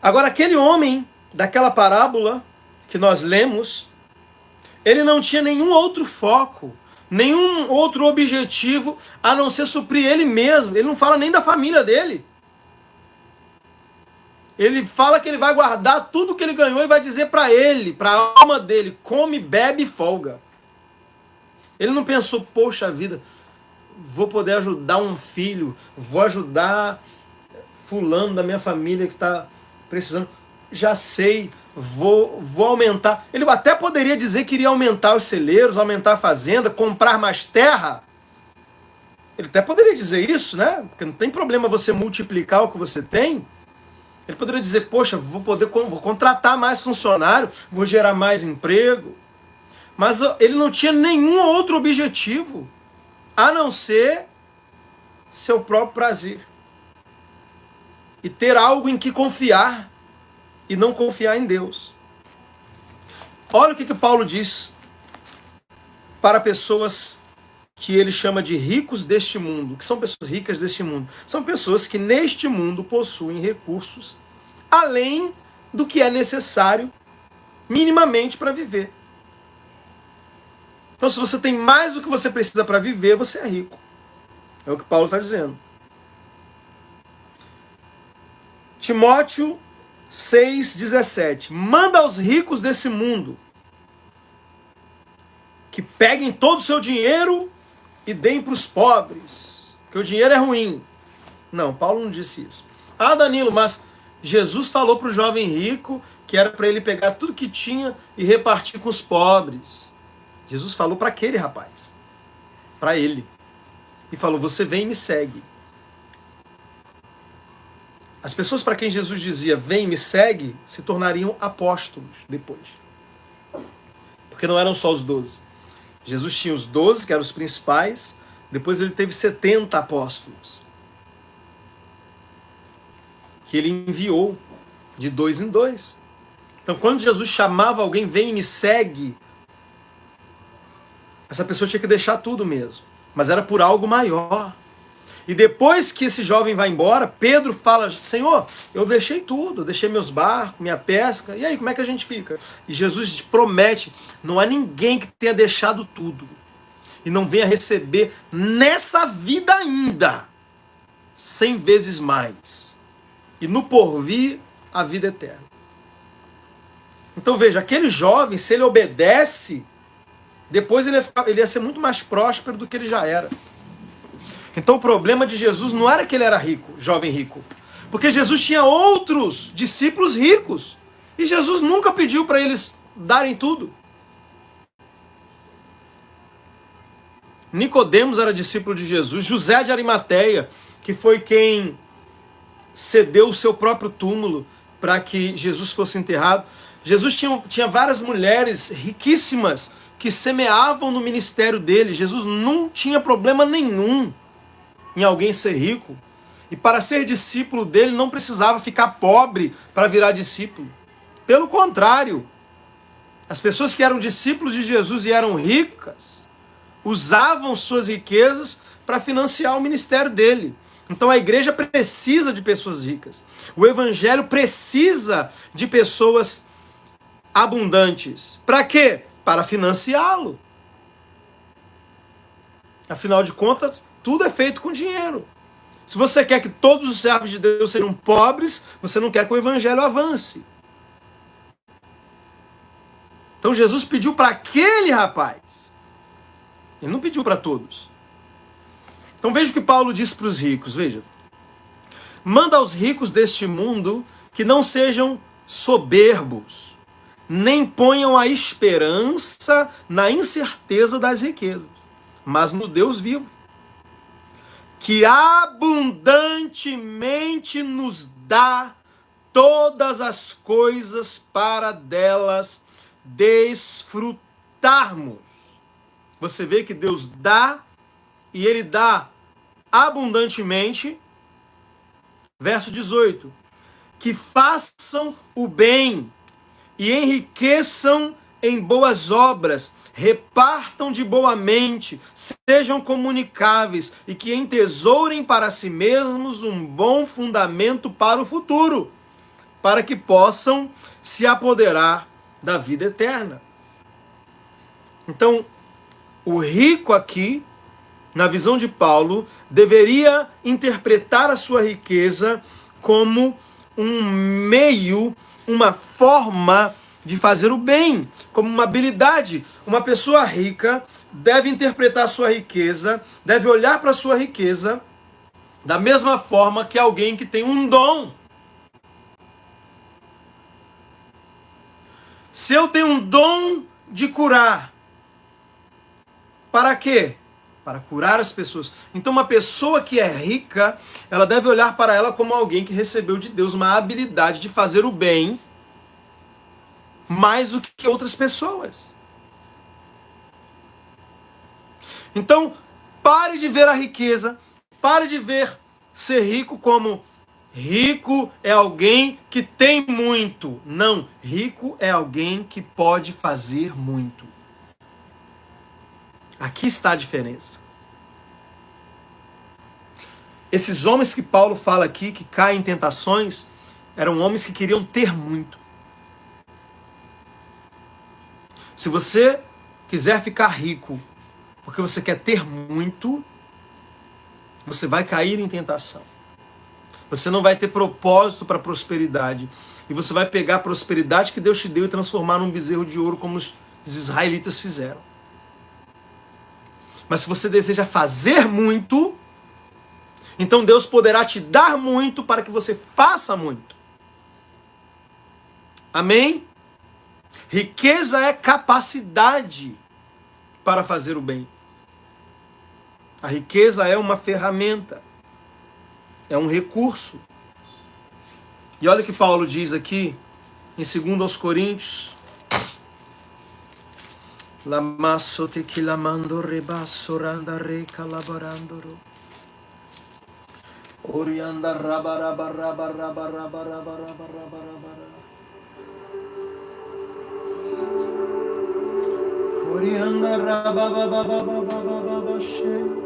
Agora, aquele homem daquela parábola que nós lemos, ele não tinha nenhum outro foco, nenhum outro objetivo a não ser suprir ele mesmo. Ele não fala nem da família dele. Ele fala que ele vai guardar tudo que ele ganhou e vai dizer para ele, para a alma dele, come, bebe e folga. Ele não pensou, poxa vida, vou poder ajudar um filho, vou ajudar fulano da minha família que está precisando. Já sei, vou aumentar. Ele até poderia dizer que iria aumentar os celeiros, aumentar a fazenda, comprar mais terra. Ele até poderia dizer isso, né? Porque não tem problema você multiplicar o que você tem. Ele poderia dizer, poxa, vou contratar mais funcionário, vou gerar mais emprego. Mas ele não tinha nenhum outro objetivo, a não ser seu próprio prazer. E ter algo em que confiar, e não confiar em Deus. Olha o que Paulo diz para pessoas que ele chama de ricos deste mundo. Que são pessoas ricas deste mundo? São pessoas que neste mundo possuem recursos além do que é necessário minimamente para viver. Então, se você tem mais do que você precisa para viver, você é rico. É o que Paulo está dizendo. Timóteo 6,17. Manda aos ricos desse mundo que peguem todo o seu dinheiro e deem para os pobres, que o dinheiro é ruim. Não, Paulo não disse isso. Ah, Danilo, mas Jesus falou para o jovem rico que era para ele pegar tudo que tinha e repartir com os pobres. Jesus falou para aquele rapaz, para ele, e falou, você vem e me segue. As pessoas para quem Jesus dizia, vem e me segue, se tornariam apóstolos depois. Porque não eram só os 12. Jesus tinha os 12, que eram os principais, depois ele teve 70 apóstolos, que ele enviou de 2 em 2. Então quando Jesus chamava alguém, vem e me segue, essa pessoa tinha que deixar tudo mesmo. Mas era por algo maior. E depois que esse jovem vai embora, Pedro fala, Senhor, eu deixei tudo, eu deixei meus barcos, minha pesca, e aí, como é que a gente fica? E Jesus promete, não há ninguém que tenha deixado tudo e não venha receber nessa vida ainda 100 vezes mais. E no porvir, a vida eterna. Então veja, aquele jovem, se ele obedece, depois ele ia ser muito mais próspero do que ele já era. Então o problema de Jesus não era que ele era rico, jovem rico. Porque Jesus tinha outros discípulos ricos. E Jesus nunca pediu para eles darem tudo. Nicodemos era discípulo de Jesus. José de Arimateia, que foi quem cedeu o seu próprio túmulo para que Jesus fosse enterrado. Jesus tinha várias mulheres riquíssimas que semeavam no ministério dele. Jesus não tinha problema nenhum em alguém ser rico. E para ser discípulo dele não precisava ficar pobre para virar discípulo. Pelo contrário, as pessoas que eram discípulos de Jesus e eram ricas, usavam suas riquezas para financiar o ministério dele. Então a igreja precisa de pessoas ricas. O evangelho precisa de pessoas abundantes. Para quê? Para financiá-lo. Afinal de contas, tudo é feito com dinheiro. Se você quer que todos os servos de Deus sejam pobres, você não quer que o evangelho avance. Então Jesus pediu para aquele rapaz. Ele não pediu para todos. Então veja o que Paulo diz para os ricos. Veja. Manda aos ricos deste mundo que não sejam soberbos, nem ponham a esperança na incerteza das riquezas, mas no Deus vivo, que abundantemente nos dá todas as coisas para delas desfrutarmos. Você vê que Deus dá, e Ele dá abundantemente. Verso 18. Que façam o bem e enriqueçam em boas obras, repartam de boa mente, sejam comunicáveis e que entesourem para si mesmos um bom fundamento para o futuro, para que possam se apoderar da vida eterna. Então, o rico aqui, na visão de Paulo, deveria interpretar a sua riqueza como um meio, uma forma de fazer o bem, como uma habilidade. Uma pessoa rica deve interpretar a sua riqueza, deve olhar para a sua riqueza da mesma forma que alguém que tem um dom. Se eu tenho um dom de curar, para quê? Para curar as pessoas. Então uma pessoa que é rica, ela deve olhar para ela como alguém que recebeu de Deus uma habilidade de fazer o bem mais do que outras pessoas. Então, pare de ver a riqueza, pare de ver ser rico como rico é alguém que tem muito. Não, rico é alguém que pode fazer muito. Aqui está a diferença. Esses homens que Paulo fala aqui, que caem em tentações, eram homens que queriam ter muito. Se você quiser ficar rico porque você quer ter muito, você vai cair em tentação. Você não vai ter propósito para a prosperidade. E você vai pegar a prosperidade que Deus te deu e transformar num bezerro de ouro como os israelitas fizeram. Mas se você deseja fazer muito, então Deus poderá te dar muito para que você faça muito. Amém? Riqueza é capacidade para fazer o bem. A riqueza é uma ferramenta, é um recurso. E olha o que Paulo diz aqui, em 2 Coríntios. Lamasso te quilamando rebasso randa re calabarandoro. Orianda raba raba raba raba raba raba raba raba raba. Orianda raba raba raba raba raba she.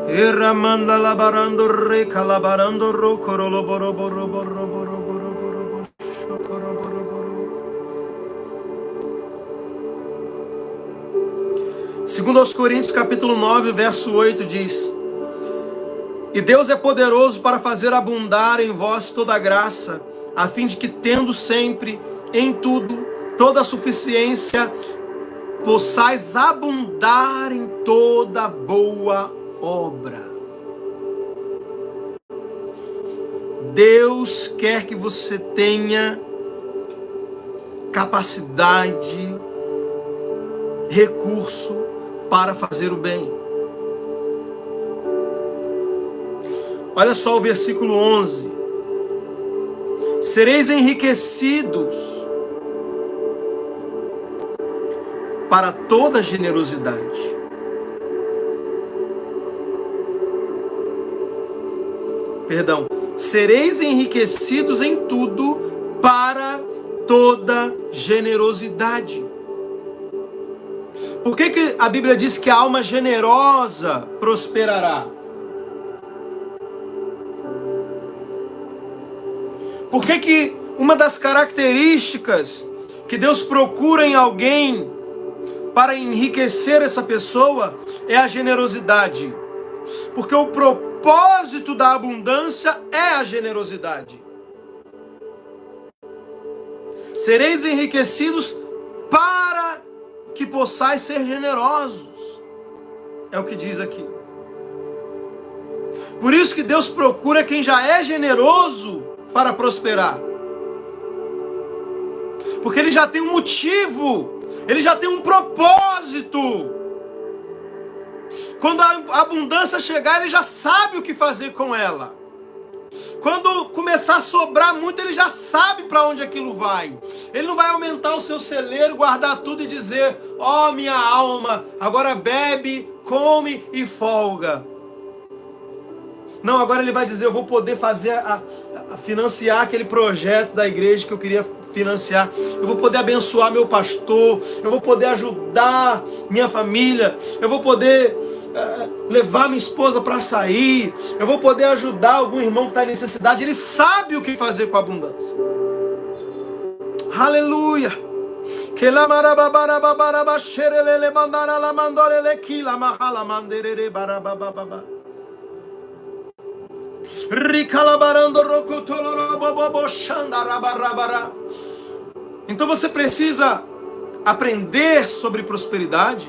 Eramanda labarando re calabarando ro corolo boro boro boro boro boro boro shokoro boro boro. 2 Coríntios capítulo 9, verso 8 diz: E Deus é poderoso para fazer abundar em vós toda a graça, a fim de que, tendo sempre, em tudo, toda a suficiência, possais abundar em toda boa obra. Deus quer que você tenha capacidade, recurso para fazer o bem. Olha só o versículo 11. Sereis enriquecidos para toda generosidade. sereis enriquecidos em tudo para toda generosidade. Por que a Bíblia diz que a alma generosa prosperará? Por que uma das características que Deus procura em alguém para enriquecer essa pessoa é a generosidade? Porque o propósito da abundância é a generosidade. Sereis enriquecidos para que possais ser generosos. É o que diz aqui. Por isso que Deus procura quem já é generoso para prosperar. Porque ele já tem um motivo, ele já tem um propósito. Quando a abundância chegar, ele já sabe o que fazer com ela. Quando começar a sobrar muito, ele já sabe para onde aquilo vai. Ele não vai aumentar o seu celeiro, guardar tudo e dizer: ó, minha alma, agora bebe, come e folga. Não, agora ele vai dizer: eu vou poder fazer financiar aquele projeto da igreja que eu queria financiar. Eu vou poder abençoar meu pastor. Eu vou poder ajudar minha família. Eu vou poder levar minha esposa para sair. Eu vou poder ajudar algum irmão que está em necessidade. Ele sabe o que fazer com a abundância. Aleluia. Então você precisa aprender sobre prosperidade,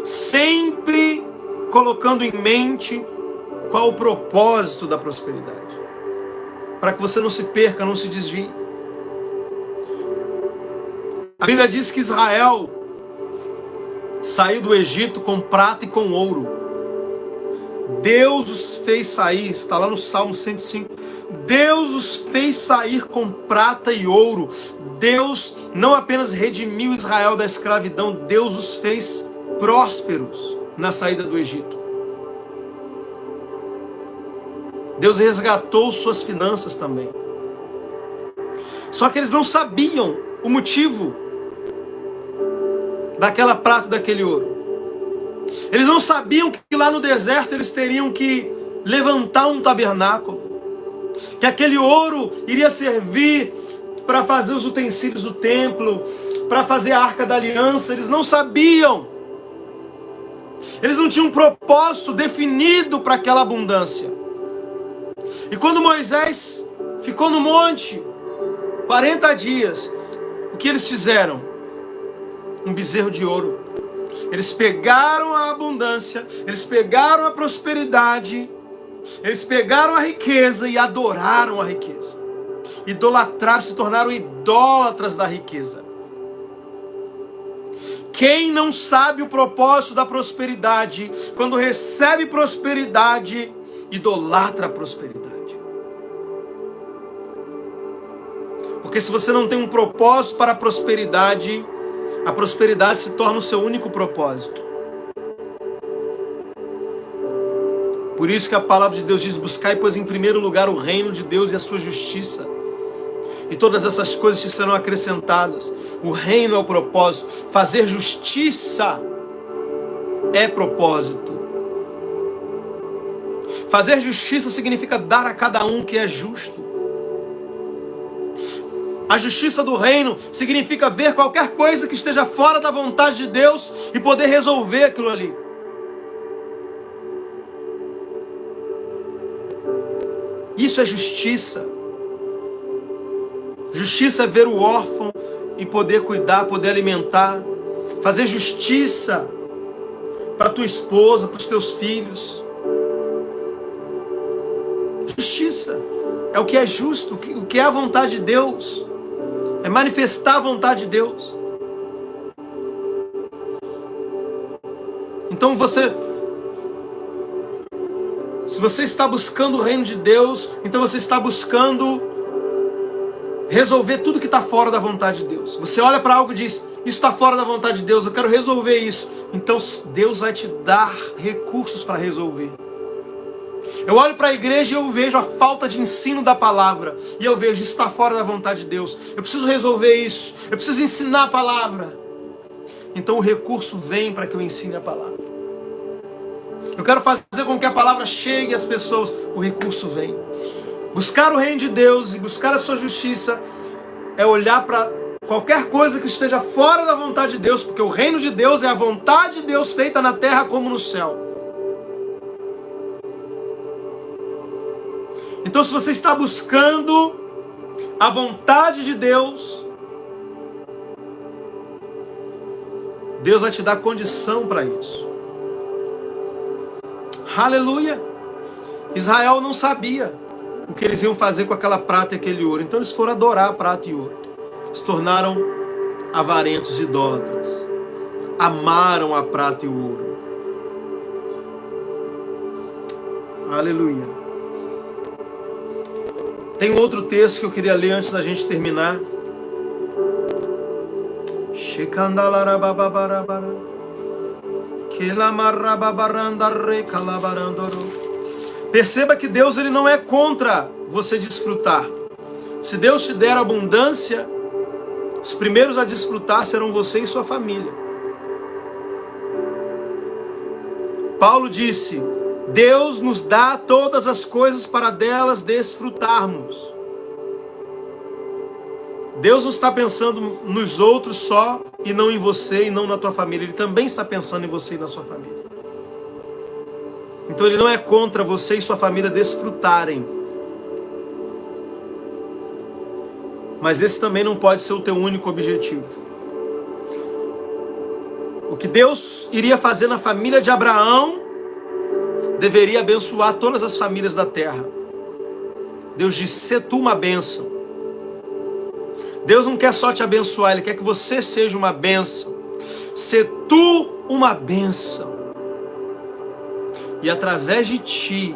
sempre colocando em mente qual o propósito da prosperidade, para que você não se perca, não se desvie. A Bíblia diz que Israel saiu do Egito com prata e com ouro. Deus os fez sair, está lá no Salmo 105. Deus os fez sair com prata e ouro. Deus não apenas redimiu Israel da escravidão, Deus os fez prósperos na saída do Egito. Deus resgatou suas finanças também. Só que eles não sabiam o motivo daquela prata e daquele ouro. Eles não sabiam que lá no deserto eles teriam que levantar um tabernáculo, que aquele ouro iria servir para fazer os utensílios do templo, para fazer a arca da aliança. Eles não sabiam. Eles não tinham um propósito definido para aquela abundância. E quando Moisés ficou no monte 40 dias, o que eles fizeram? Um bezerro de ouro. Eles pegaram a abundância, eles pegaram a prosperidade, eles pegaram a riqueza e adoraram a riqueza. Idolatraram, se tornaram idólatras da riqueza. Quem não sabe o propósito da prosperidade, quando recebe prosperidade, idolatra a prosperidade. Porque se você não tem um propósito para a prosperidade se torna o seu único propósito. Por isso que a palavra de Deus diz: buscai, pois, em primeiro lugar o reino de Deus e a sua justiça, e todas essas coisas te serão acrescentadas. O reino é o propósito. Fazer justiça é propósito. Fazer justiça significa dar a cada um que é justo. A justiça do reino significa ver qualquer coisa que esteja fora da vontade de Deus e poder resolver aquilo ali. Isso é justiça. Justiça é ver o órfão e poder cuidar, poder alimentar. Fazer justiça para tua esposa, para os teus filhos. Justiça é o que é justo, o que é a vontade de Deus. É manifestar a vontade de Deus. Então se você está buscando o reino de Deus, então você está buscando resolver tudo que está fora da vontade de Deus. Você olha para algo e diz: isso está fora da vontade de Deus, eu quero resolver isso. Então Deus vai te dar recursos para resolver. Eu olho para a igreja e eu vejo a falta de ensino da palavra. E eu vejo, isso está fora da vontade de Deus. Eu preciso resolver isso. Eu preciso ensinar a palavra. Então o recurso vem para que eu ensine a palavra. Eu quero fazer com que a palavra chegue às pessoas. O recurso vem. Buscar o reino de Deus e buscar a sua justiça é olhar para qualquer coisa que esteja fora da vontade de Deus, porque o reino de Deus é a vontade de Deus feita na terra como no céu. Então, se você está buscando a vontade de Deus, Deus vai te dar condição para isso. Aleluia! Israel não sabia o que eles iam fazer com aquela prata e aquele ouro. Então eles foram adorar a prata e ouro. Se tornaram avarentos, idólatras. Amaram a prata e o ouro. Aleluia. Tem um outro texto que eu queria ler antes da gente terminar. Perceba que Deus ele não é contra você desfrutar. Se Deus te der abundância, os primeiros a desfrutar serão você e sua família. Paulo disse: Deus nos dá todas as coisas para delas desfrutarmos. Deus não está pensando nos outros só e não em você e não na tua família. Ele também está pensando em você e na sua família. Então ele não é contra você e sua família desfrutarem. Mas esse também não pode ser o teu único objetivo. O que Deus iria fazer na família de Abraão deveria abençoar todas as famílias da terra. Deus disse: "Sê tu uma bênção." Deus não quer só te abençoar, Ele quer que você seja uma bênção. Sê tu uma bênção. E através de ti,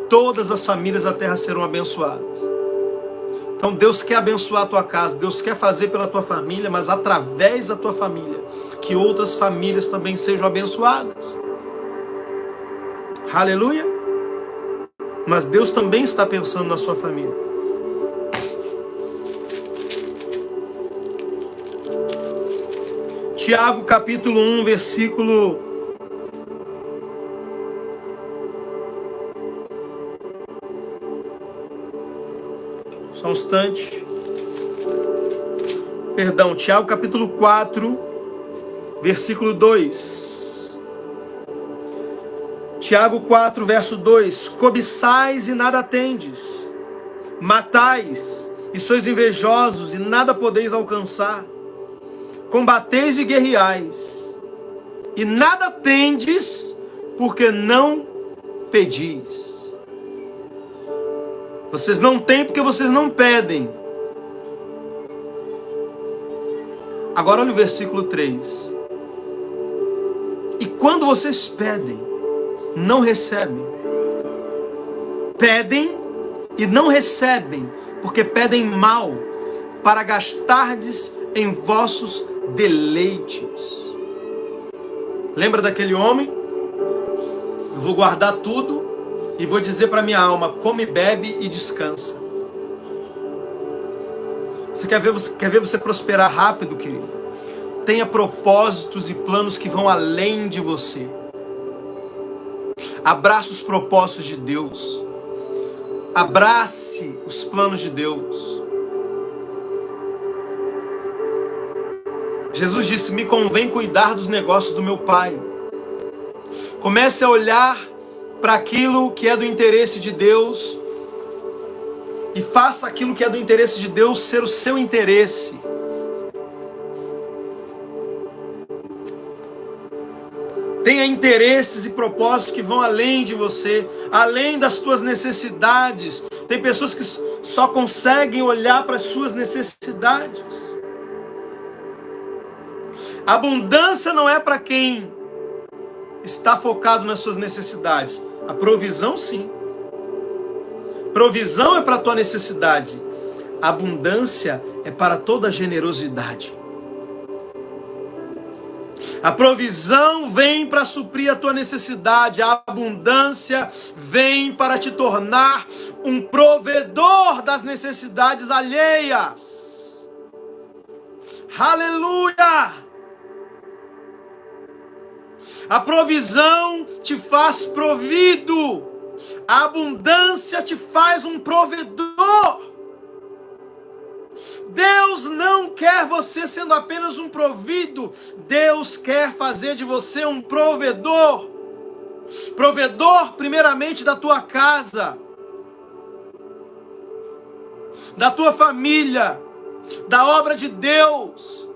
todas as famílias da terra serão abençoadas. Então Deus quer abençoar a tua casa, Deus quer fazer pela tua família, mas através da tua família, que outras famílias também sejam abençoadas. Aleluia! Mas Deus também está pensando na sua família. Tiago capítulo 1, versículo... Só um instante. Perdão, Tiago capítulo 4, versículo 2. Tiago 4, verso 2. Cobiçais e nada tendes. Matais e sois invejosos e nada podeis alcançar. Combateis e guerreais, e nada tendes, porque não pedis. Vocês não têm porque vocês não pedem. Agora olha o versículo 3. E quando vocês pedem, não recebem. Pedem e não recebem, porque pedem mal, para gastardes em vossos deleites. Lembra daquele homem? Eu vou guardar tudo e vou dizer para minha alma: come, bebe e descansa. Você quer ver você prosperar rápido, querido? Tenha propósitos e planos que vão além de você. Abrace os propósitos de Deus. Abrace os planos de Deus. Jesus disse: me convém cuidar dos negócios do meu Pai. Comece a olhar para aquilo que é do interesse de Deus e faça aquilo que é do interesse de Deus ser o seu interesse. Tenha interesses e propósitos que vão além de você, além das tuas necessidades. Tem pessoas que só conseguem olhar para as suas necessidades. Abundância não é para quem está focado nas suas necessidades. A provisão, sim. Provisão é para a tua necessidade. Abundância é para toda generosidade. A provisão vem para suprir a tua necessidade. A abundância vem para te tornar um provedor das necessidades alheias. Aleluia! A provisão te faz provido. A abundância te faz um provedor. Deus não quer você sendo apenas um provido. Deus quer fazer de você um provedor. Provedor primeiramente da tua casa, da tua família, da obra de Deus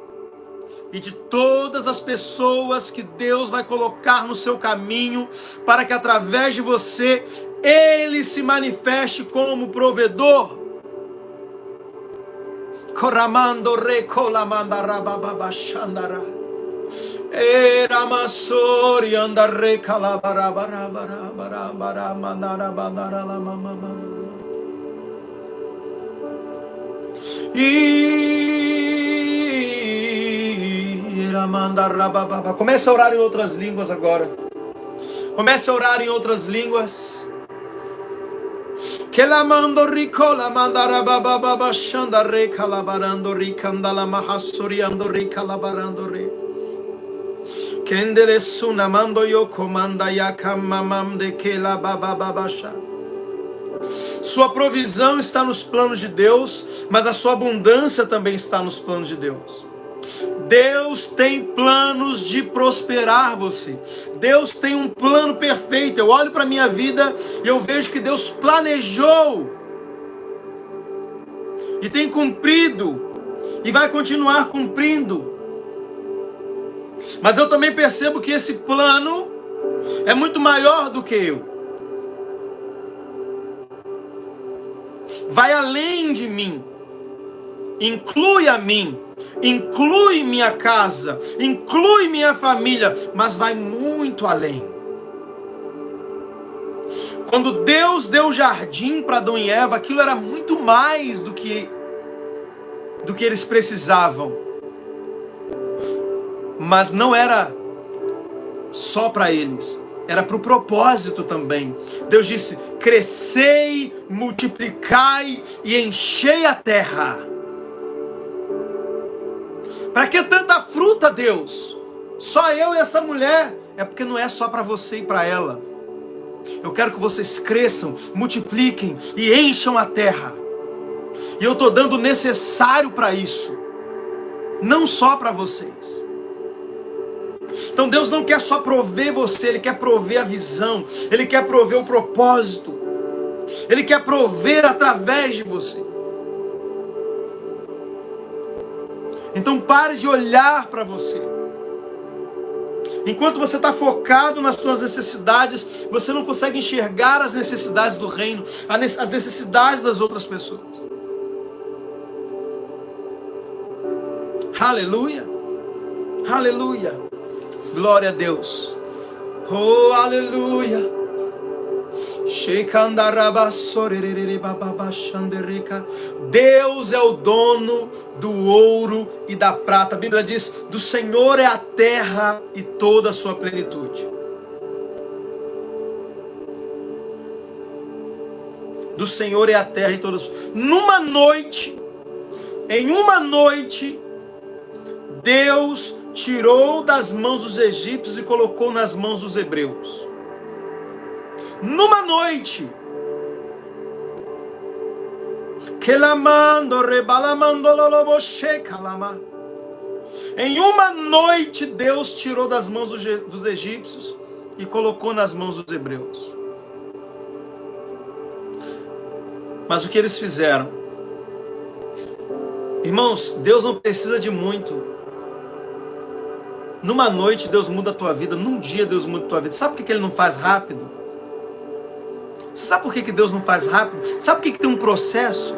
e de todas as pessoas que Deus vai colocar no seu caminho, para que através de você Ele se manifeste como provedor. Coramando recolamanda rabababashandara. Era masori andare calabarabarabarabarabara mandara bandara la mama. Comece a orar em outras línguas agora. Comece a orar em outras línguas. Que la mando ricola mandara baba baba shanda re calabarando ricandala mahasuriando ricalabarando re. Kendele suna mando yo comanda yakamamam de que la baba baba sha. Sua provisão está nos planos de Deus, mas a sua abundância também está nos planos de Deus. Deus tem planos de prosperar você. Deus tem um plano perfeito. Eu olho para a minha vida e eu vejo que Deus planejou e tem cumprido e vai continuar cumprindo. Mas eu também percebo que esse plano é muito maior do que eu. Vai além de mim. Inclui a mim. Inclui minha casa, inclui minha família, mas vai muito além. Quando Deus deu o jardim para Adão e Eva, aquilo era muito mais do que eles precisavam. Mas não era só para eles, era para o propósito também. Deus disse: crescei, multiplicai e enchei a terra. Para que tanta fruta, Deus? Só eu e essa mulher? É porque não é só para você e para ela. Eu quero que vocês cresçam, multipliquem e encham a terra. E eu estou dando o necessário para isso. Não só para vocês. Então Deus não quer só prover você, Ele quer prover a visão. Ele quer prover o propósito. Ele quer prover através de você. Então pare de olhar para você. Enquanto você está focado nas suas necessidades, você não consegue enxergar as necessidades do reino, as necessidades das outras pessoas. Aleluia, aleluia, glória a Deus, oh aleluia. Deus é o dono do ouro e da prata. A Bíblia diz: do Senhor é a terra e toda a sua plenitude. Do Senhor é a terra e toda a sua... Em uma noite, Deus tirou das mãos dos egípcios e colocou nas mãos dos hebreus. Numa noite, em uma noite Deus tirou das mãos dos egípcios e colocou nas mãos dos hebreus. Mas o que eles fizeram? Irmãos, Deus não precisa de muito. Numa noite Deus muda a tua vida, num dia Deus muda a tua vida. Sabe por que Ele não faz rápido? Sabe por que Deus não faz rápido? Sabe por que tem um processo?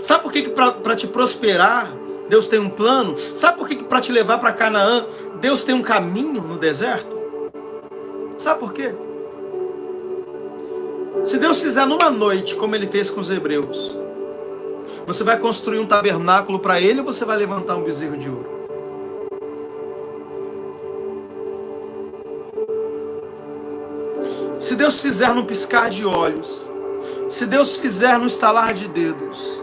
Sabe por que para te prosperar, Deus tem um plano? Sabe por que para te levar para Canaã, Deus tem um caminho no deserto? Sabe por quê? Se Deus fizer numa noite, como Ele fez com os hebreus, você vai construir um tabernáculo para Ele ou você vai levantar um bezerro de ouro? Se Deus fizer num piscar de olhos, se Deus fizer num estalar de dedos,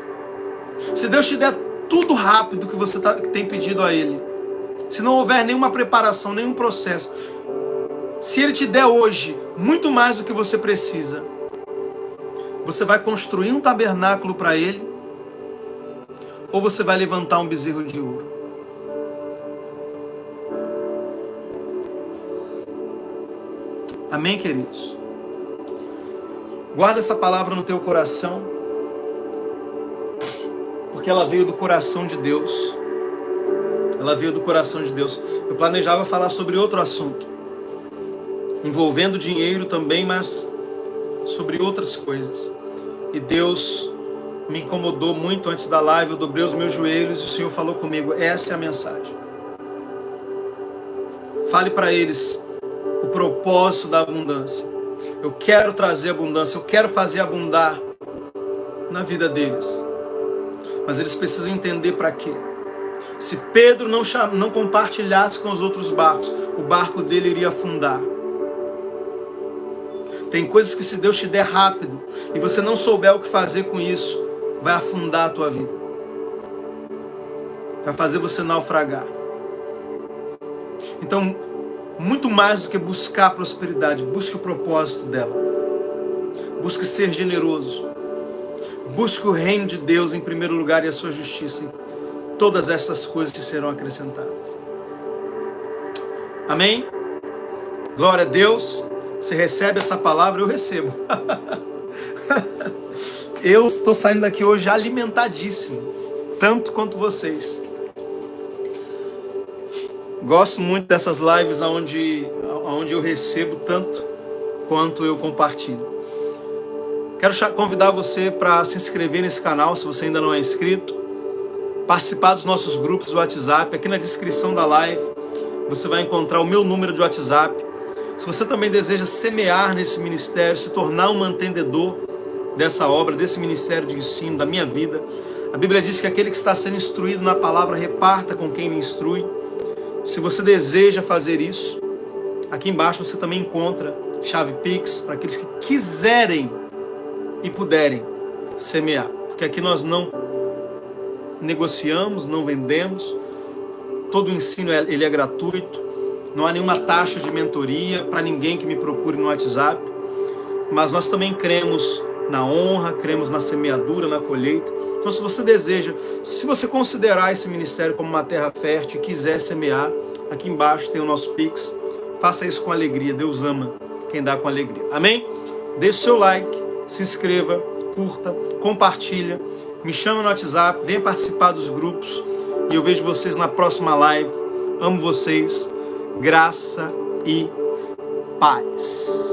se Deus te der tudo rápido que você tem pedido a Ele, se não houver nenhuma preparação, nenhum processo, se Ele te der hoje muito mais do que você precisa, você vai construir um tabernáculo para Ele, ou você vai levantar um bezerro de ouro? Amém, queridos? Guarda essa palavra no teu coração, porque ela veio do coração de Deus. Ela veio do coração de Deus. Eu planejava falar sobre outro assunto, envolvendo dinheiro também, mas sobre outras coisas. E Deus me incomodou muito antes da live, eu dobrei os meus joelhos e o Senhor falou comigo, essa é a mensagem. Fale para eles o propósito da abundância. Eu quero trazer abundância, eu quero fazer abundar na vida deles. Mas eles precisam entender para quê. Se Pedro não compartilhasse com os outros barcos, o barco dele iria afundar. Tem coisas que se Deus te der rápido e você não souber o que fazer com isso, vai afundar a tua vida. Vai fazer você naufragar. Então, muito mais do que buscar a prosperidade, busque o propósito dela. Busque ser generoso. Busque o reino de Deus em primeiro lugar e a sua justiça. E todas essas coisas te serão acrescentadas. Amém? Glória a Deus. Você recebe essa palavra, eu recebo. Eu estou saindo daqui hoje alimentadíssimo, tanto quanto vocês. Gosto muito dessas lives onde eu recebo tanto quanto eu compartilho. Quero convidar você para se inscrever nesse canal, se você ainda não é inscrito. Participar dos nossos grupos do WhatsApp. Aqui na descrição da live você vai encontrar o meu número de WhatsApp. Se você também deseja semear nesse ministério, se tornar um mantenedor dessa obra, desse ministério de ensino, da minha vida, a Bíblia diz que aquele que está sendo instruído na palavra, reparta com quem me instrui. Se você deseja fazer isso, aqui embaixo você também encontra chave Pix para aqueles que quiserem e puderem semear. Porque aqui nós não negociamos, não vendemos. Todo o ensino ele é gratuito. Não há nenhuma taxa de mentoria para ninguém que me procure no WhatsApp. Mas nós também cremos na honra, cremos na semeadura, na colheita. Então, se você deseja, se você considerar esse ministério como uma terra fértil e quiser semear, aqui embaixo tem o nosso Pix. Faça isso com alegria. Deus ama quem dá com alegria. Amém? Deixe o seu like, se inscreva, curta, compartilha, me chama no WhatsApp, venha participar dos grupos e eu vejo vocês na próxima live. Amo vocês. Graça e paz.